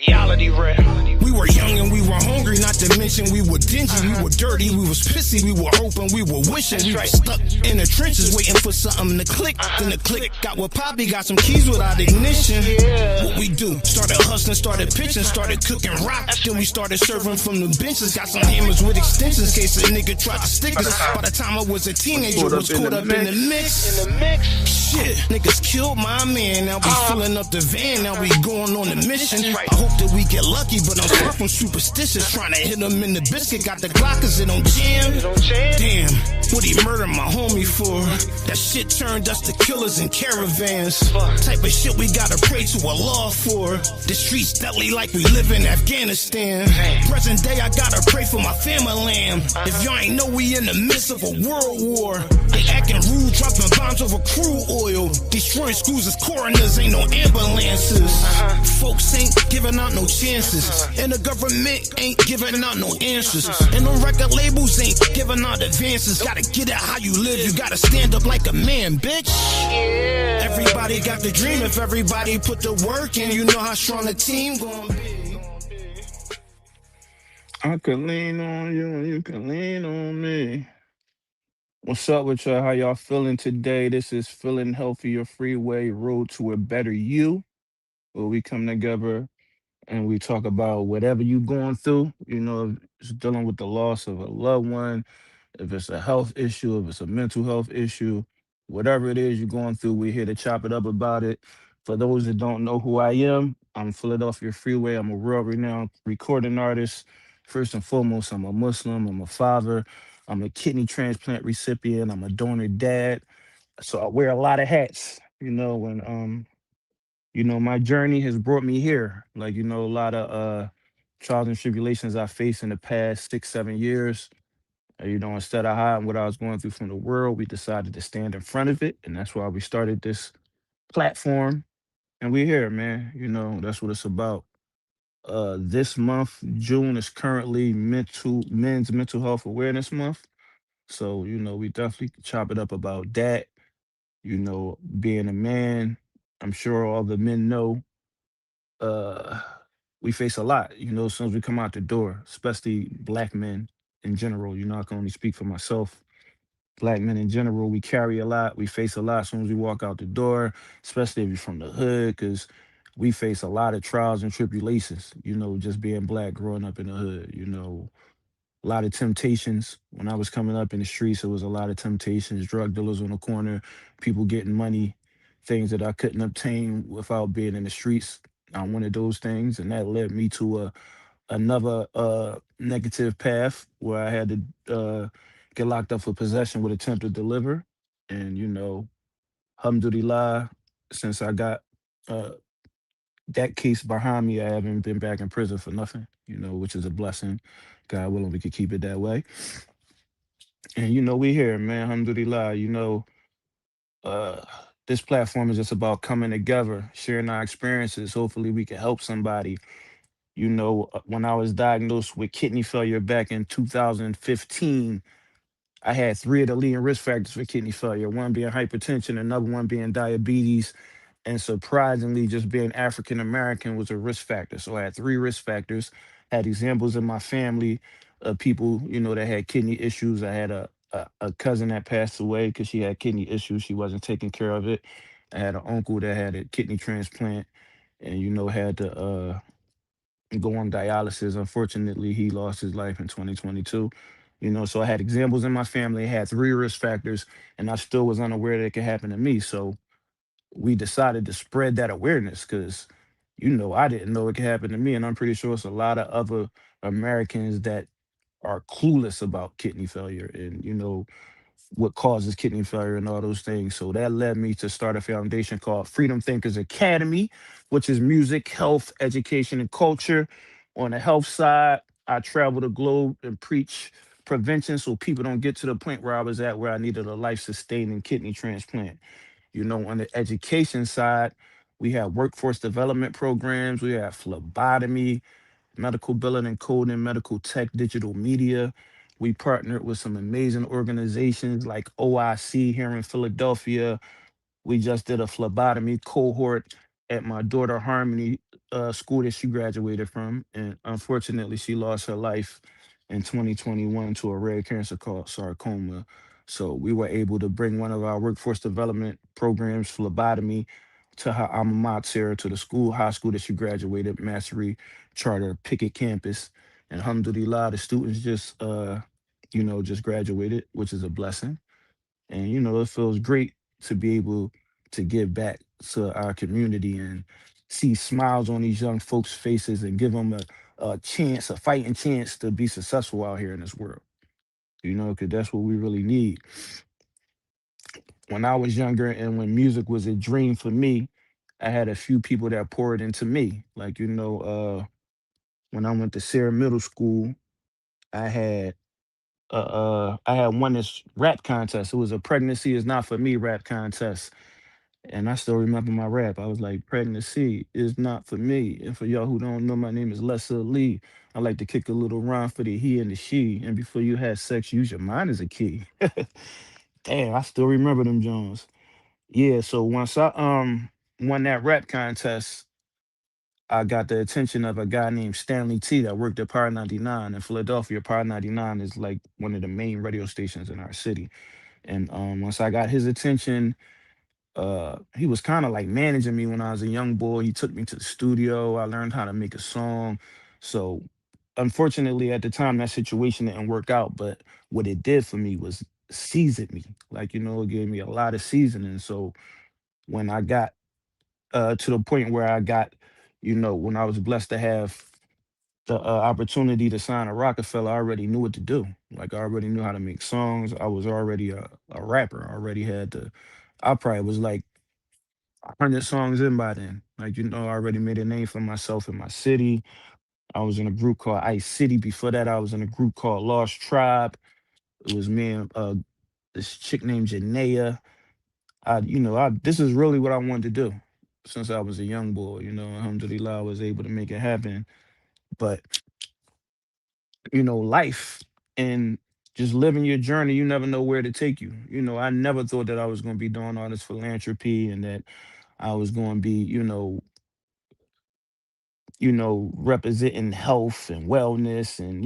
Reality rap. We were young and we were hungry, not to mention we were dingy, we were dirty, we was pissy, we were hoping, we were wishing. We were stuck in the trenches waiting for something to click. Then the click got with Poppy, got some keys without ignition. What we do? Started hustling, started pitching, started cooking rock. Then we started serving from the benches. Got some hammers with extensions, case a nigga tried to stick us. By the time I was a teenager, was caught up in the mix. Shit, niggas killed my man. Now we filling up the van. Now we going on a mission. I hope that we get lucky, but I'm far from superstitious. Trying to hit him in the biscuit. Got the Glock, cause it don't jam. Damn, what he murdered my homie for? That shit turned us to killers in caravans. Type of shit we gotta pray to Allah for. The streets deadly like we live in Afghanistan. Present day, I gotta pray for my family. If y'all ain't know, we in the midst of a world war. They acting rude, dropping bombs over crude oil. Destroying schools as coroners, ain't no ambulances. Folks ain't giving out no chances. And the government ain't giving out no answers. And the record labels ain't giving out advances. Gotta get it how you live, you gotta stand up like a man, bitch. Everybody got the dream, if everybody put the work in, you know how strong the team gonna be. I could lean on you and you can lean on me. What's up with y'all? How y'all feeling today? This is Feeling Healthier Freeway, Road to a Better You, where we come together and we talk about whatever you going through. You know, if it's dealing with the loss of a loved one, if it's a health issue, if it's a mental health issue, whatever it is you're going through, we're here to chop it up about it. For those that don't know who I am, I'm Philadelphia Freeway. I'm a world renowned recording artist. First and foremost, I'm a Muslim, I'm a father, I'm a kidney transplant recipient, I'm a donor dad. So I wear a lot of hats, my journey has brought me here. Like, a lot of trials and tribulations I faced in the past 6, 7 years. Instead of hiding what I was going through from the world, we decided to stand in front of it. And that's why we started this platform. And we're here, man. That's what it's about. This month, June, is currently men's mental health awareness month. So, we definitely could chop it up about that. Being a man, I'm sure all the men know uh we face a lot, as soon as we come out the door, especially black men in general. I can only speak for myself. Black men in general, we carry a lot, we face a lot as soon as we walk out the door, especially if you're from the hood, because we face a lot of trials and tribulations, just being black, growing up in the hood, a lot of temptations. When I was coming up in the streets, it was a lot of temptations, drug dealers on the corner, people getting money, things that I couldn't obtain without being in the streets. I wanted those things, and that led me to another negative path where I had to get locked up for possession with attempt to deliver. And alhamdulillah, since I got uh, that case behind me, I haven't been back in prison for nothing. Which is a blessing. God willing, we could keep it that way. And we here, man. Alhamdulillah. Uh, this platform is just about coming together, sharing our experiences. Hopefully, we can help somebody. When I was diagnosed with kidney failure back in 2015, I had three of the leading risk factors for kidney failure, one being hypertension, another one being diabetes, and surprisingly, just being African American was a risk factor. So I had three risk factors, had examples in my family of people, that had kidney issues. I had a cousin that passed away because she had kidney issues. She wasn't taking care of it. I had an uncle that had a kidney transplant and, had to go on dialysis. Unfortunately, he lost his life in 2022. So I had examples in my family, I had three risk factors, and I still was unaware that it could happen to me. So we decided to spread that awareness because, I didn't know it could happen to me. And I'm pretty sure it's a lot of other Americans that are clueless about kidney failure and, what causes kidney failure and all those things. So that led me to start a foundation called Freedom Thinkers Academy, which is music, health, education, and culture. On the health side, I travel the globe and preach prevention so people don't get to the point where I was at, where I needed a life sustaining kidney transplant. On the education side, we have workforce development programs, we have phlebotomy, medical billing and coding, medical tech, digital media. We partnered with some amazing organizations like OIC here in Philadelphia. We just did a phlebotomy cohort at my daughter Harmony school that she graduated from, and unfortunately, she lost her life in 2021 to a rare cancer called sarcoma. So we were able to bring one of our workforce development programs, phlebotomy, to her alma mater, to the school, high school that she graduated, Massery Charter Pickett campus. And alhamdulillah, the students just, just graduated, which is a blessing. And it feels great to be able to give back to our community and see smiles on these young folks' faces and give them a chance, a fighting chance to be successful out here in this world. Because that's what we really need. When I was younger and when music was a dream for me, I had a few people that poured into me. Like, when I went to Sarah Middle School, I had I had won this rap contest. It was a pregnancy is not for me rap contest. And I still remember my rap. I was like, pregnancy is not for me. And for y'all who don't know, my name is Lessa Lee. I like to kick a little rhyme for the he and the she. And before you had sex, use your mind as a key. Damn, I still remember them Jones. Yeah, so once I won that rap contest, I got the attention of a guy named Stanley T that worked at Power 99 in Philadelphia. Power 99 is like one of the main radio stations in our city. And once I got his attention, he was kind of like managing me when I was a young boy. He took me to the studio. I learned how to make a song. So unfortunately at the time that situation didn't work out, but what it did for me was season me. Like, it gave me a lot of seasoning. So when I got to the point where I got, when I was blessed to have the opportunity to sign a Rockefeller, I already knew what to do. Like I already knew how to make songs. I was already a rapper. I already had the I probably was like 100 songs in by then. Like, I already made a name for myself in my city. I was in a group called Ice City. Before that, I was in a group called Lost Tribe. It was me and this chick named Janaea. This is really what I wanted to do since I was a young boy. Alhamdulillah, I was able to make it happen. But, life and just living your journey, you never know where to take you. I never thought that I was going to be doing all this philanthropy and that I was going to be, representing health and wellness and,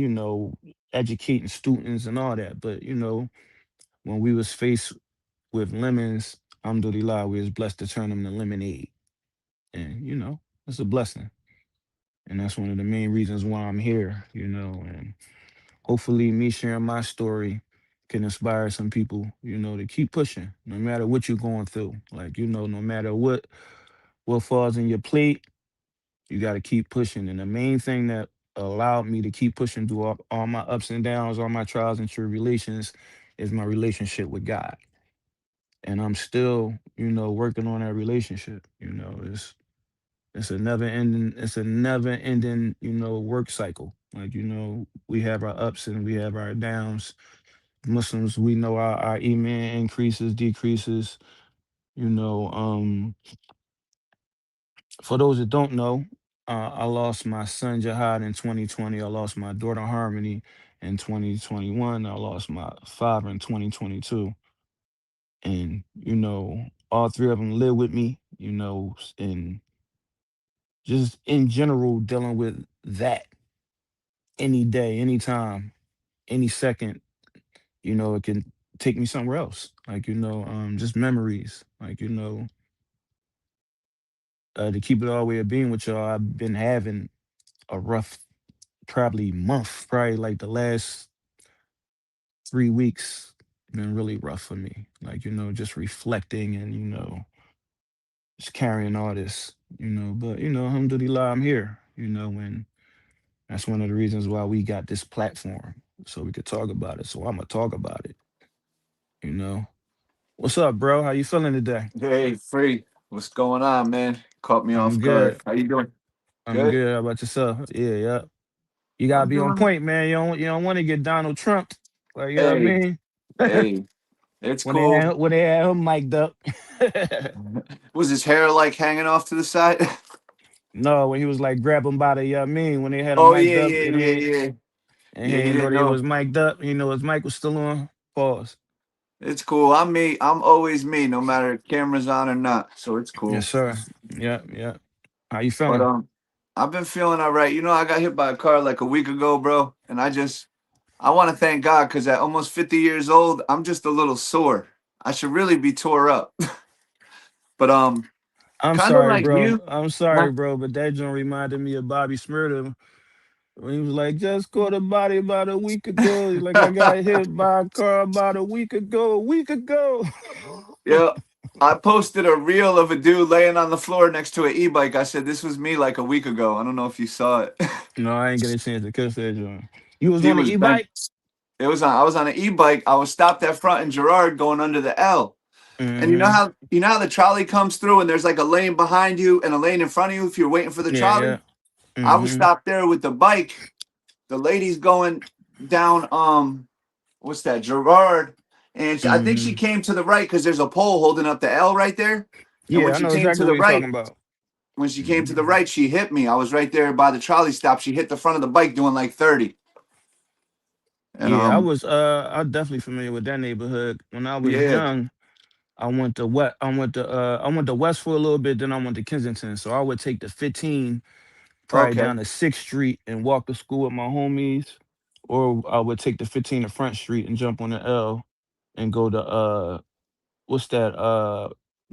educating students and all that. But, when we was faced with lemons, alhamdulillah, we was blessed to turn them to lemonade. And, it's a blessing. And that's one of the main reasons why I'm here, and hopefully me sharing my story can inspire some people, to keep pushing, no matter what you're going through. Like, no matter what falls in your plate, you got to keep pushing. And the main thing that allowed me to keep pushing through all my ups and downs, all my trials and tribulations, is my relationship with God. And I'm still, working on that relationship. It's a never ending, work cycle. Like, we have our ups and we have our downs. Muslims, we know our iman increases, decreases. You know, um, for those that don't know, I lost my son Jihad in 2020. I lost my daughter Harmony in 2021. I lost my father in 2022. And, all three of them live with me, and just in general, dealing with that any day, anytime, any second, it can take me somewhere else. Like, just memories. Like, to keep it all the way of being with y'all, I've been having a rough probably month, probably like the last 3 weeks been really rough for me. Like, just reflecting and, just carrying all this, but alhamdulillah, I'm here, and that's one of the reasons why we got this platform. So we could talk about it. So I'm gonna talk about it, you know. What's up, bro? How you feeling today? Hey, Free, what's going on, man? Caught me I'm off guard. good. How you doing? I'm Good. good. How about yourself? Yeah, yeah. You gotta I'm be on doing. point, man. You don't want to get Donald Trump. Like, you know what I Hey, mean? hey, it's when they cool. had when they had him mic'd up. Was his hair like hanging off to the side? No, when he was like grab him by the, you know what I mean? When they had him Oh mic'd yeah, up yeah, and yeah, yeah. he Yeah, he ain't know didn't they know. was mic'd up. He know his mic was still on. Pause. It's cool. I'm me. I'm always me, no matter if cameras on or not. So it's Yes, cool. sir. Yeah, yeah. How you But feeling? I've been feeling all right. You know, I got hit by a car like a week ago, bro, and I want to thank God because at almost 50 years old, I'm just a little sore. I should really be tore up. But I'm kind of sorry, like bro. you. I'm Huh? sorry, bro, but that joint reminded me of Bobby Smurda when he was like, just caught a body about a week ago. He's like, I got hit by a car about a week ago, a week ago. Yeah. I posted a reel of a dude laying on the floor next to an e-bike. I said this was me like a week ago. I don't know if you saw it. No, I ain't get a chance to catch that joint. You was He on the was bent. e-bike? I was on an e-bike. I was stopped at front in Girard going under the L. And Mm-hmm. you know how the trolley comes through and there's like a lane behind you and a lane in front of you if you're waiting for the Yeah, trolley? yeah. I was Mm-hmm. stopped there with the bike. The lady's going down what's that, Girard. And I think she Mm-hmm. came to the right because there's a pole holding up the L right there. And Yeah, I know exactly what you're talking about. when she came to the Mhm. right, she hit me. I was right there by the trolley stop. She hit the front of the bike doing like 30. And Yeah, I'm definitely familiar with that neighborhood. When I was yeah, young, I went to West for a little bit, then I went to Kensington. So I would take the 15 probably okay, down to 6th Street and walk to school with my homies, or I would take the 15 to Front Street and jump on the L and go to what's that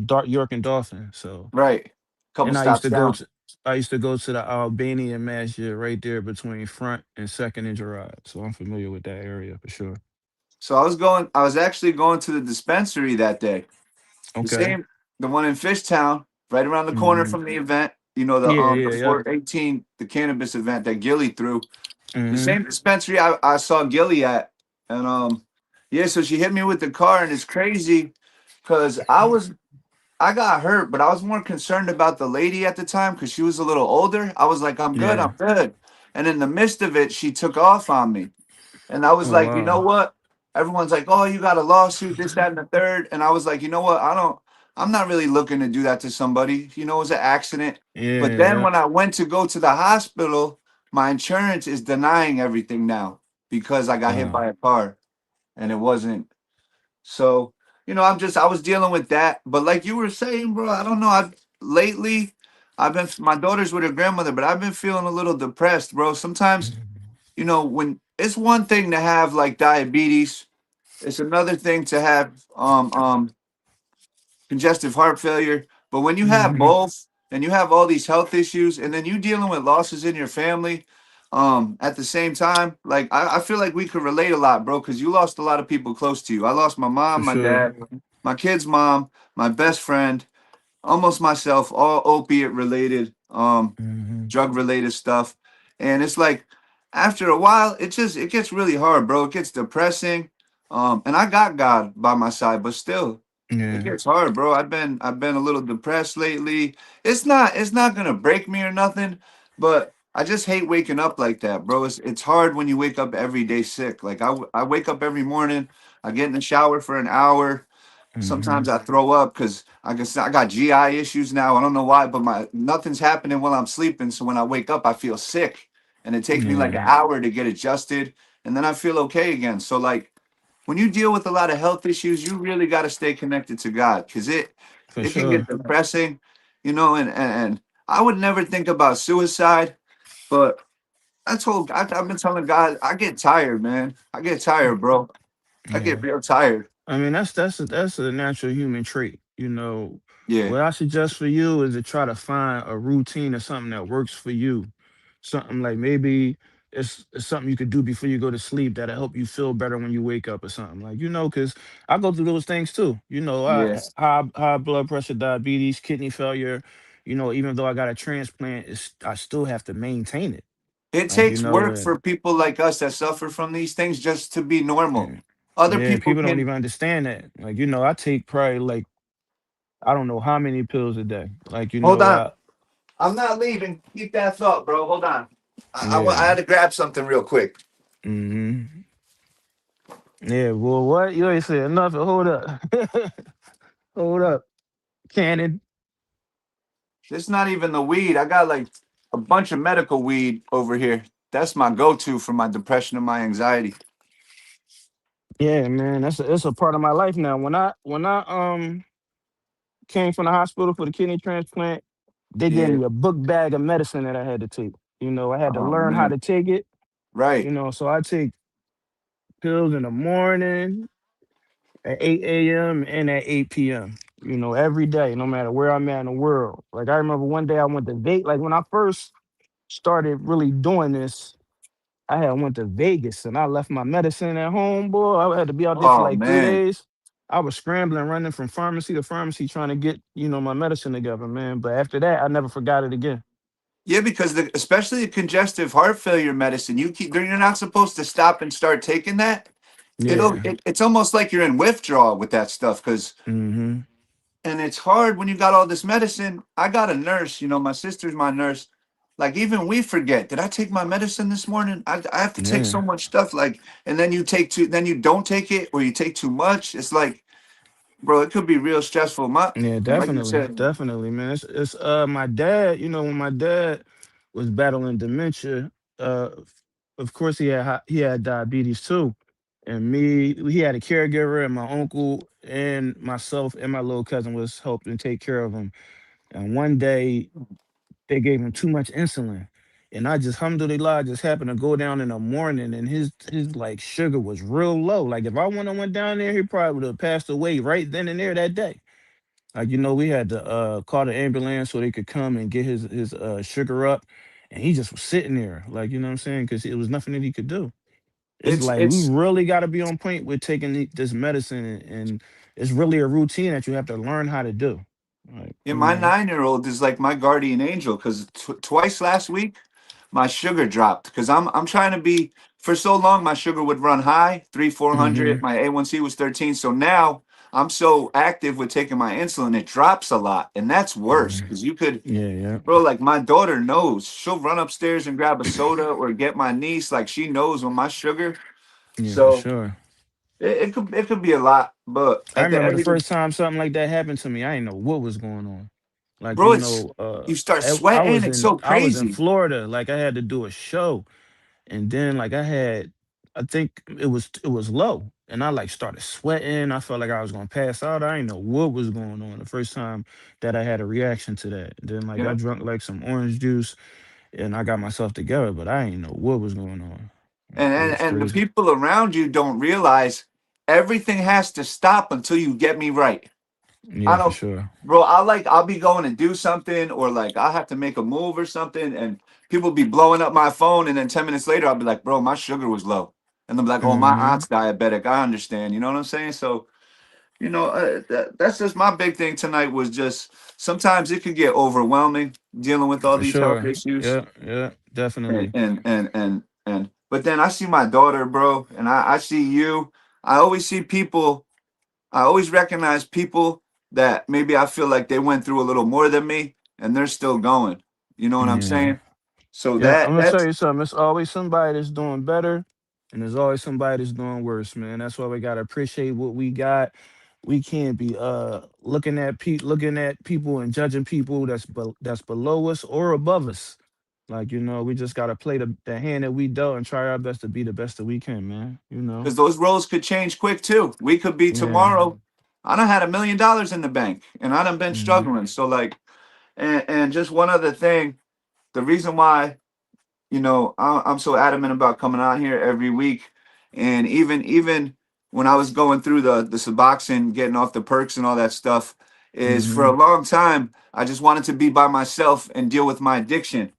Dark York and Dolphin. So right. Couple and stops down. I used to go to the Albanian Masjid right there between Front and Second and Girard. So I'm familiar with that area for sure. So I was actually going to the dispensary that day. The Okay. same, the one in Fishtown, right around the corner Hmm. from the event. You know Yeah, the yeah, yeah. 418, the cannabis event that Gilly threw. The Hmm. same dispensary I saw Gilly at, and yeah. So she hit me with the car, and it's crazy because I got hurt, but I was more concerned about the lady at the time because she was a little older. I was like, I'm Yeah. good. And in the midst of it, she took off on me. And I was Oh like, you know wow. what? Everyone's like, oh, you got a lawsuit, this, that, and the third. And I was like, you know what? I'm not really looking to do that to somebody. You know, it was an accident. But Yeah, then yeah. when I went to go to the hospital, my insurance is denying everything now because I got hit Wow. by a car and it wasn't. So, I was dealing with that. But like you were saying, bro, I don't know. Lately, my daughter's with her grandmother, but I've been feeling a little depressed, bro. Sometimes Mhm. when it's one thing to have like diabetes, it's another thing to have congestive heart failure. But when you have Mhm. both and you have all these health issues and then you dealing with losses in your family at the same time, like I feel like we could relate a lot, bro, because you lost a lot of people close to you. I lost my For mom, my sure. dad, my kid's mom, my best friend, almost myself, all opiate related, Hmm. drug related stuff. And it's like after a while, it gets really hard, bro. It gets depressing. And I got God by my side, but still, it Yeah. gets hard, bro. I've been a little depressed lately. It's not gonna break me or nothing, but I just hate waking up like that, bro. It's hard when you wake up every day sick. Like I wake up every morning, I get in the shower for an hour. Hmm. Sometimes I throw up because I guess I got GI issues now. I don't know why, but my nothing's happening while I'm sleeping. So when I wake up, I feel sick, and it takes me like an Yeah. hour to get adjusted, and then I feel okay again. So like when you deal with a lot of health issues, you really got to stay connected to God because For it can get sure. depressing, and I would never think about suicide, but I've been telling God I get tired, man. I get tired, bro. I get Yeah. real tired. I mean, that's a natural human trait. You know, Yeah, what I suggest for you is to try to find a routine or something that works for you. Something like maybe it's something you could do before you go to sleep that'll help you feel better when you wake up or something. Like, because I go through those things too. yeah. High blood pressure, diabetes, kidney failure. Even though I got a transplant, I still have to maintain it. It Like, takes work for people like us that suffer from these things just to be normal. yeah, Other yeah, people people don't can even understand that. Like, I take probably like I don't know how many pills a day. Like, hold on. I'm not leaving. Keep that thought, bro. Hold on. I yeah. had to grab something real quick. Hmm. Yeah, well, what? You ain't said nothing. Hold up. Hold up. Cannon. It's not even the weed. I got like a bunch of medical weed over here. That's my go-to for my depression and my anxiety. Yeah, man, it's a part of my life now. When I came from the hospital for the kidney transplant, they gave Yeah. me a book bag of medicine that I had to take. You know, I had to Oh learn how man. to take it. You Right. know, so I take pills in the morning at 8 a.m. and at 8 p.m. You know, every day, no matter where I'm at in the world. Like I remember one day I went to Vegas. Like when I first started really doing this, I had went to Vegas and I left my medicine at home, boy. I had to be out there for Oh like three man. days. I was scrambling, running from pharmacy to pharmacy, trying to get, my medicine together, man. But after that, I never forgot it again. Yeah, because especially the congestive heart failure medicine, you're not supposed to stop and start taking that. Yeah. It's almost like you're in withdrawal with that stuff because Mm-hmm. and it's hard when you got all this medicine. I got a nurse, my sister's my nurse. Like even we forget, did I take my medicine this morning? I have to take so Yeah. much stuff like and then then you don't take it or you take too much. It's like, bro, it could be real stressful. Yeah, Like you definitely. said, Definitely, man. It's my dad, when my dad was battling dementia, of course he had diabetes too. And he had a caregiver, and my uncle and myself and my little cousin was helping take care of him. And one day they gave him too much insulin. And I just alhamdulillah, I just happened to go down in the morning and his like sugar was real low. Like if I wouldn't have went down there, he probably would have passed away right then and there that day. Like, we had to call the ambulance so they could come and get his sugar up. And he just was sitting there, like, you know what I'm saying? Because it was nothing that he could do. It's like we it's really got to be on point with taking this medicine, and it's really a routine that you have to learn how to do. Like, yeah, my 9-year-old is like my guardian angel because twice last week my sugar dropped because I'm trying to be for so long my sugar would run high 300 400 hmm my A1C was 13 so now I'm so active with taking my insulin it drops a lot and that's worse because you could Yeah, yeah, bro like my daughter knows she'll run upstairs and grab a soda or get my niece like she knows when my sugar yeah, for so sure. it could be a lot but I at the remember the every first time something like that happened to me. I didn't know what was going on. Like, bro it's you start sweating it's so I was in crazy. Florida. Like I had to do a show, and then like I think it was low, and I like started sweating. I felt like I was gonna pass out. I didn't know what was going on the first time that I had a reaction to that. Then like I Yeah. drank like some orange juice, and I got myself together, but I didn't know what was going on. and, It and was and the crazy. people around you don't realize everything has to stop until you get me right. I Yeah, for don't, sure. bro. I'll be going to do something, or like I'll have to make a move or something, and people be blowing up my phone, and then 10 minutes later, I'll be like, bro, my sugar was low, and they'll be like, oh, my hmm aunt's diabetic. I understand. You know what I'm saying? So, that's just my big thing tonight was just sometimes it could get overwhelming dealing with all For these health sure. issues Yeah, yeah, and definitely. but then I see my daughter, bro, and I see you. I always see people, I always recognize people that maybe I feel like they went through a little more than me and they're still going. You know what I'm Yeah. saying? So Yeah, I'm that gonna tell that's you something. It's always somebody that's doing better, and there's always somebody that's doing worse, man. That's why we gotta appreciate what we got. We can't be looking at people and judging people that's below us or above us. Like, we just gotta play the hand that we dealt and try our best to be the best that we can, man. because those roles could change quick too. We could be Yeah. tomorrow. I done had $1 million in the bank and I done been hmm struggling. So like and just one other thing, the reason why I'm so adamant about coming out here every week, and even when I was going through the Suboxone, getting off the perks and all that stuff, is for a hmm long time I just wanted to be by myself and deal with my addiction,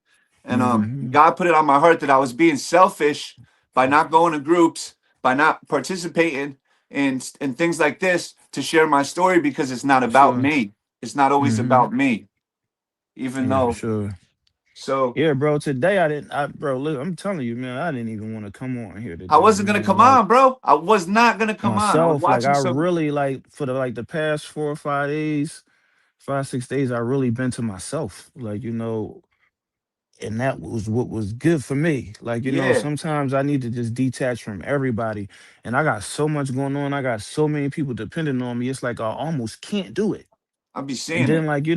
and hmm God put it on my heart that I was being selfish by not going to groups, by not participating in things like this to share my story because it's not For about sure. me. It's not always hmm about me, even Yeah, for though sure. so. Yeah, bro. Today I didn't. Bro, look, I'm telling you, man. I didn't even want to come on here I today, wasn't gonna man. come Like on, bro. I was not gonna come on. I was myself, like watching I some really like for the past 4 or 5 days, 5 6 days, I really been to myself. Like, and that was what was good for me. Like, yeah, sometimes I need to just detach from everybody, and I got so much going on. I got so many people depending on me. It's like I almost can't do it. I'll be And seeing then, it. like,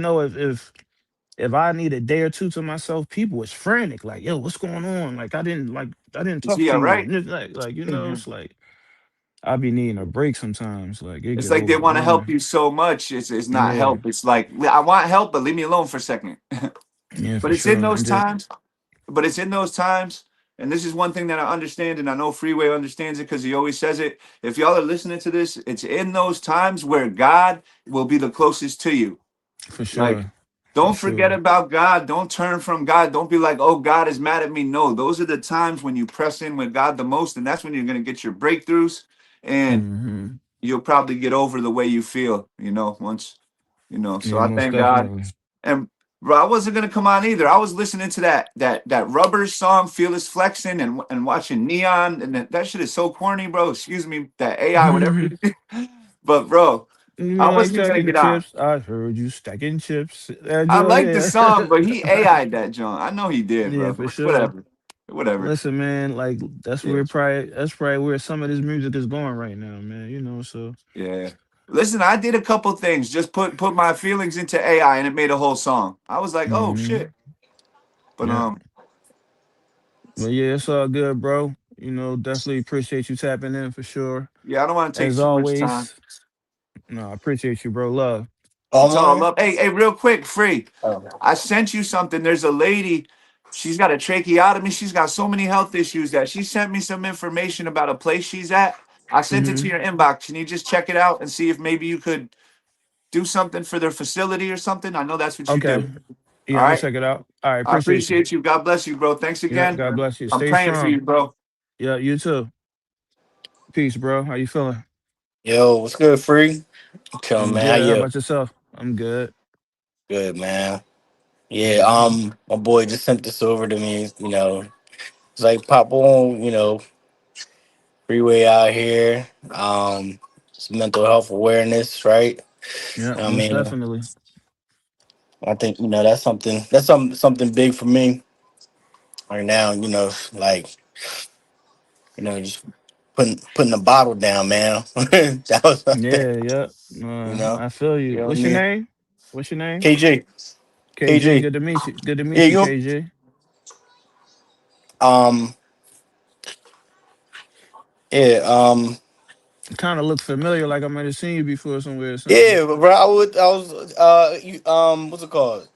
if I need a day or two to myself, people is frantic. Like, yo, what's going on? Like, I didn't Is talk he to all you. right? And it's like, it's like I be needing a break sometimes. Like it It's get like they want to help overwhelming. you so much. It's not Yeah, help. It's like I want help, but leave me alone for a second. yeah, But for it's in sure. those And just times. But it's in those times, and this is one thing that I understand, and I know Freeway understands it because he always says it. If y'all are listening to this, it's in those times where God will be the closest to you. for Like, sure, for don't forget sure. about God. Don't turn from God. Don't be like, oh, God is mad at me. No, those are the times when you press in with God the most, and that's when you're going to get your breakthroughs, and Hmm. you'll probably get over the way you feel, once, So Yeah, I most thank God. definitely. And bro, I wasn't gonna come on either. I was listening to that rubber song, Fearless Flexing, and watching Neon, and that shit is so corny, bro. Excuse me, that AI, whatever. You But bro, I mean like wasn't gonna stacking get on. chips? I heard you stacking chips. That I Joe, like the yeah. song, but he AI'd that John. I know he did, Yeah, bro. for sure. Whatever, whatever. Listen, man, like Yeah, that's probably where some of this music is going right now, man. So yeah. Listen, I did a couple things. Just put my feelings into AI, and it made a whole song. I was like, oh hmm shit. But yeah. But yeah, it's all good, bro. Definitely appreciate you tapping in for sure. yeah, I don't want to take As too much time. always, no, I appreciate you, bro. Love. All It's all mine? love. Hey, real quick, free. Oh. I sent you something. There's a lady. She's got a tracheotomy. She's got so many health issues that she sent me some information about a place she's at. I sent it to Hmm. your inbox. Can you just check it out and see if maybe you could do something for their facility or something? I know that's what you Okay. do. All Yeah, I'm gonna right. check it out. All right, I appreciate you. appreciate you. God bless you, bro. Thanks Yeah, again. God bless you. I'm Stay praying for you, strong. bro. Yeah, you too. Peace, bro. How you feeling? Yo, what's good, free? Chilling, I'm man. How good. How you? about yourself? I'm good. Good, man. Yeah, Hmm. my boy just sent this over to me. It's like pop on. Freeway out here. It's mental health awareness, right? Yeah, I most mean, definitely. I think that's something big for me right now. Like just putting the bottle down, man. That was, Yeah, yeah. I feel you you. know what I What's your mean? name? What's your name? KG, KG. KG. Good to meet you. Good to Yeah, meet you, you. KG. Um, yeah. Kind of look familiar, like I might have seen you before somewhere or something. Yeah, bro. I was what's it called?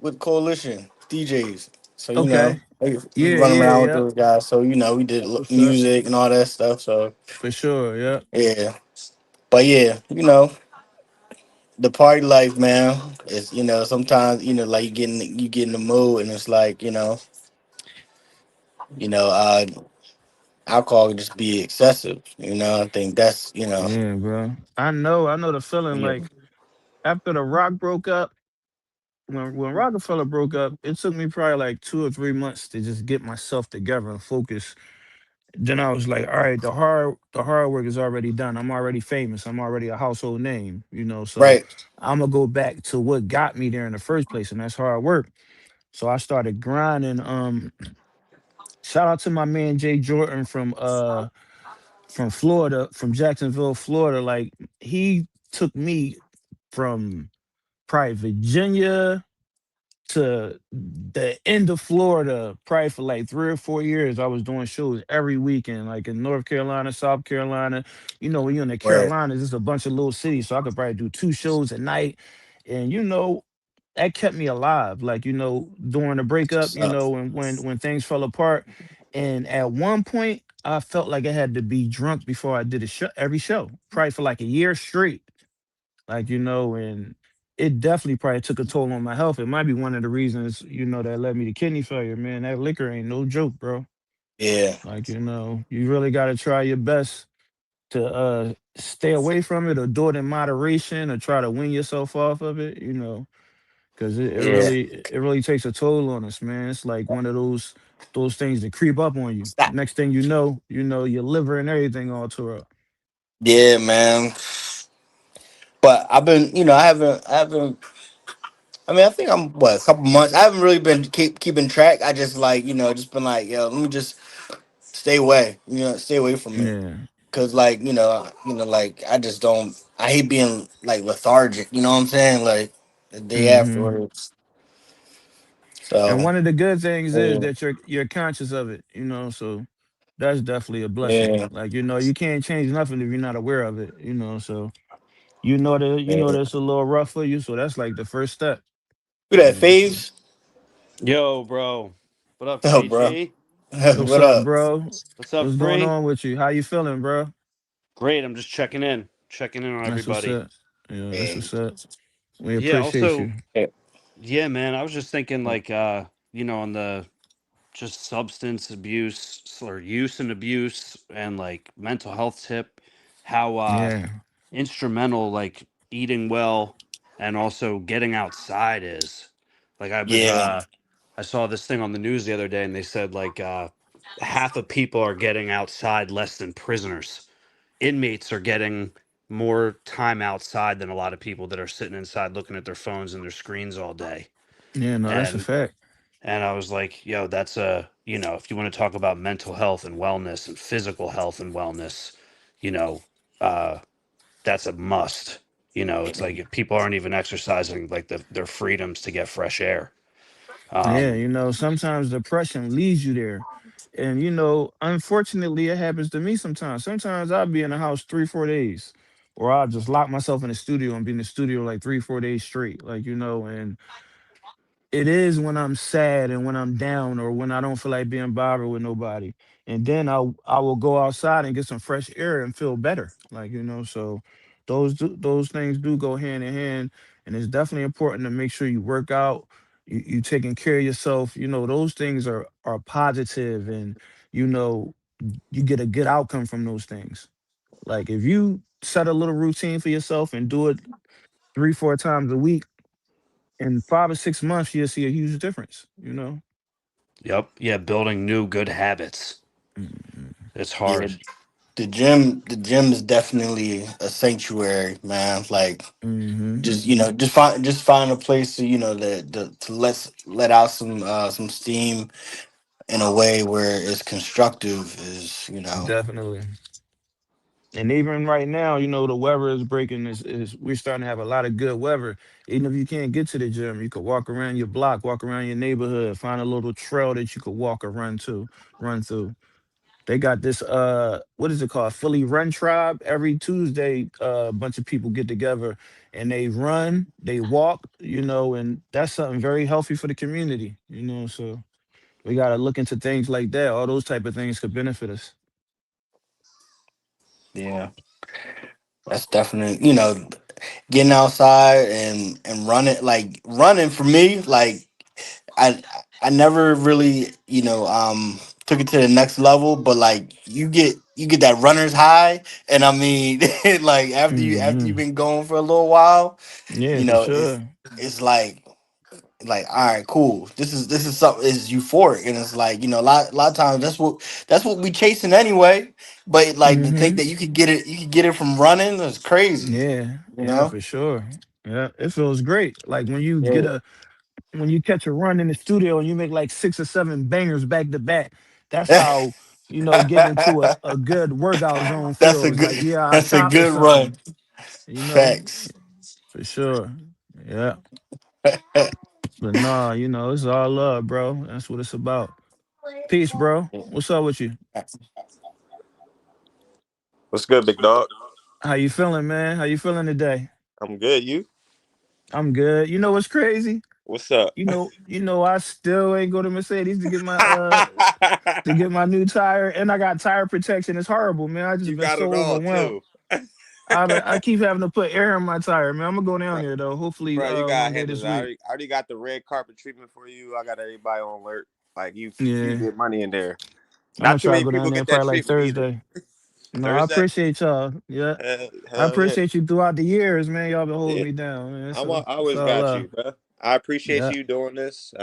With Coalition DJs. So Okay. we Yeah, run yeah, around with yeah. those guys. So we did That's what's up. music and all that stuff. So For sure. Yeah. yeah, but yeah, the party life, man. Is sometimes like you get in the mood and it's like you know uh alcohol can just be excessive. I think that's Yeah, bro. I know the feeling yeah, like after the rock broke up, when Rockefeller broke up, it took me probably like 2 or 3 months to just get myself together and focus. Then I was like, all right, the hard work is already done. I'm already famous. I'm already a household name. So right, I'm gonna go back to what got me there in the first place, and that's hard work. So I started grinding. Shout out to my man Jay Jordan from Florida, from Jacksonville, Florida. Like he took me from probably Virginia to the end of Florida, probably for like 3 or 4 years. I was doing shows every weekend, like in North Carolina, South Carolina. When you're in the right, Carolinas, it's a bunch of little cities, so I could probably do 2 shows a night. And that kept me alive. Like during the breakup, so, and when things fell apart. And at one point, I felt like I had to be drunk before I did a show, every show, probably for like a year straight. And it definitely probably took a toll on my health. It might be one of the reasons, that led me to kidney failure, man. That liquor ain't no joke, bro. yeah, You really got to try your best to stay away from it or do it in moderation or try to wean yourself off of it. Because it yeah. really it really takes a toll on us, man. It's like one of those things that creep up on you. Stop. Next thing your liver and everything all tore up. Yeah, man. But I've been, I haven't. I mean, I think I'm what a couple months. I haven't really been keeping track. I just like, just been like, yo, let me just stay away. Stay away from it. Yeah. Cause like, like I just don't. I hate being like lethargic. You know what I'm saying? Like the day Hmm. afterwards. And So one of the good things is yeah, that you're conscious of it. So that's definitely a blessing. Yeah, Like, you can't change nothing if you're not aware of it, so yeah. that's a little rough for you. So that's like the first step, Who that? so Faves? Yo, bro. What up, Oh, bro. KG? what's What up, up? bro? What's up, What's going Free? on with you? How you feeling, bro? Great. I'm just checking in. Checking in on That's what's everybody. up. Yeah, that's Hey, what's up. We Yeah, appreciate also, you. hey, yeah, man, I was just thinking like on the just substance abuse or use and abuse and like mental health tip, how Yeah, instrumental like eating well and also getting outside is. Like I was yeah, I saw this thing on the news the other day and they said like half of people are getting outside less than prisoners. Inmates are getting more time outside than a lot of people that are sitting inside looking at their phones and their screens all day. yeah, no, that's a And fact. I was like, yo, that's if you want to talk about mental health and wellness and physical health and wellness, you know, uh, that's a must. It's like if people aren't even exercising like their freedoms to get fresh air. Yeah, Um, sometimes depression leads you there. And unfortunately it happens to me sometimes. Sometimes I'll be in the house 3, 4 days. Or I'll just lock myself in the studio and be in the studio like 3, 4 days straight. And it is when I'm sad and when I'm down or when I don't feel like being bothered with nobody. And then I will go outside and get some fresh air and feel better. So those things do go hand in hand. And it's definitely important to make sure you work out, you taking care of yourself. Those things are positive, and you know you get a good outcome from those things. Like if you set a little routine for yourself and do it 3, 4 times a week, in 5 or 6 months, you'll see a huge difference. yep, yeah, building new good habits. Mhm. It's yeah. hard. The gym is definitely a sanctuary, man. Like, Mhm. just find a place to to let out some steam in a way where it's constructive. Is. Definitely. And even right now, the weather is breaking. Is We're starting to have a lot of good weather. Even if you can't get to the gym, you could walk around your block, walk around your neighborhood, find a little trail that you could walk or run through. They got this what is it called? Philly Run Tribe. Every Tuesday, a bunch of people get together and they run, they walk, and that's something very healthy for the community. So we gotta look into things like that. All those type of things could benefit us. Yeah, that's definitely getting outside and running. Like running for me, like I I never really took it to the next level, but like you get that runner's high, and I mean like after you've Hmm. been going for a little while, Yeah, you for know it, sure. it's like all right, cool, this is something, is euphoric, and it's like a lot of times that's what we chasing anyway, but like to think Hmm. that you could get it from running is crazy, Yeah, you yeah, know. for sure. Yeah, it feels great. Like Yeah. when you catch a run in the studio and you make like 6 or 7 bangers back to back. That's how getting into a good workout zone that's a feels. good Like, yeah, I that's a accomplished good run. something. You know, Facts. for sure. Yeah, but nah, it's all love, bro. That's what it's about. Peace, bro. What's up with you? What's good, big dog? How you feeling, man? How you feeling today? I'm good. You? I'm good. You know what's crazy? What's up? I still ain't go to Mercedes to get my new tire, and I got tire protection. It's horrible, man. I just You been got so it all overwhelmed. too, I keep having to put air in my tire, man. I'm gonna go down bro. there though. Hopefully, Bro, you gotta one day handle this that. I week. already got the red carpet treatment for you. I got everybody on alert. Like you Yeah, get money in there. I'm gonna Not too try to many go down people there get that probably like treatment either. Thursday. No, I Thursday? appreciate y'all. Yeah, I Hell yeah. appreciate you throughout the years, man. Y'all been holding Yeah. me down, man. I It's always all got love. you, bro. I appreciate Yeah, you doing this.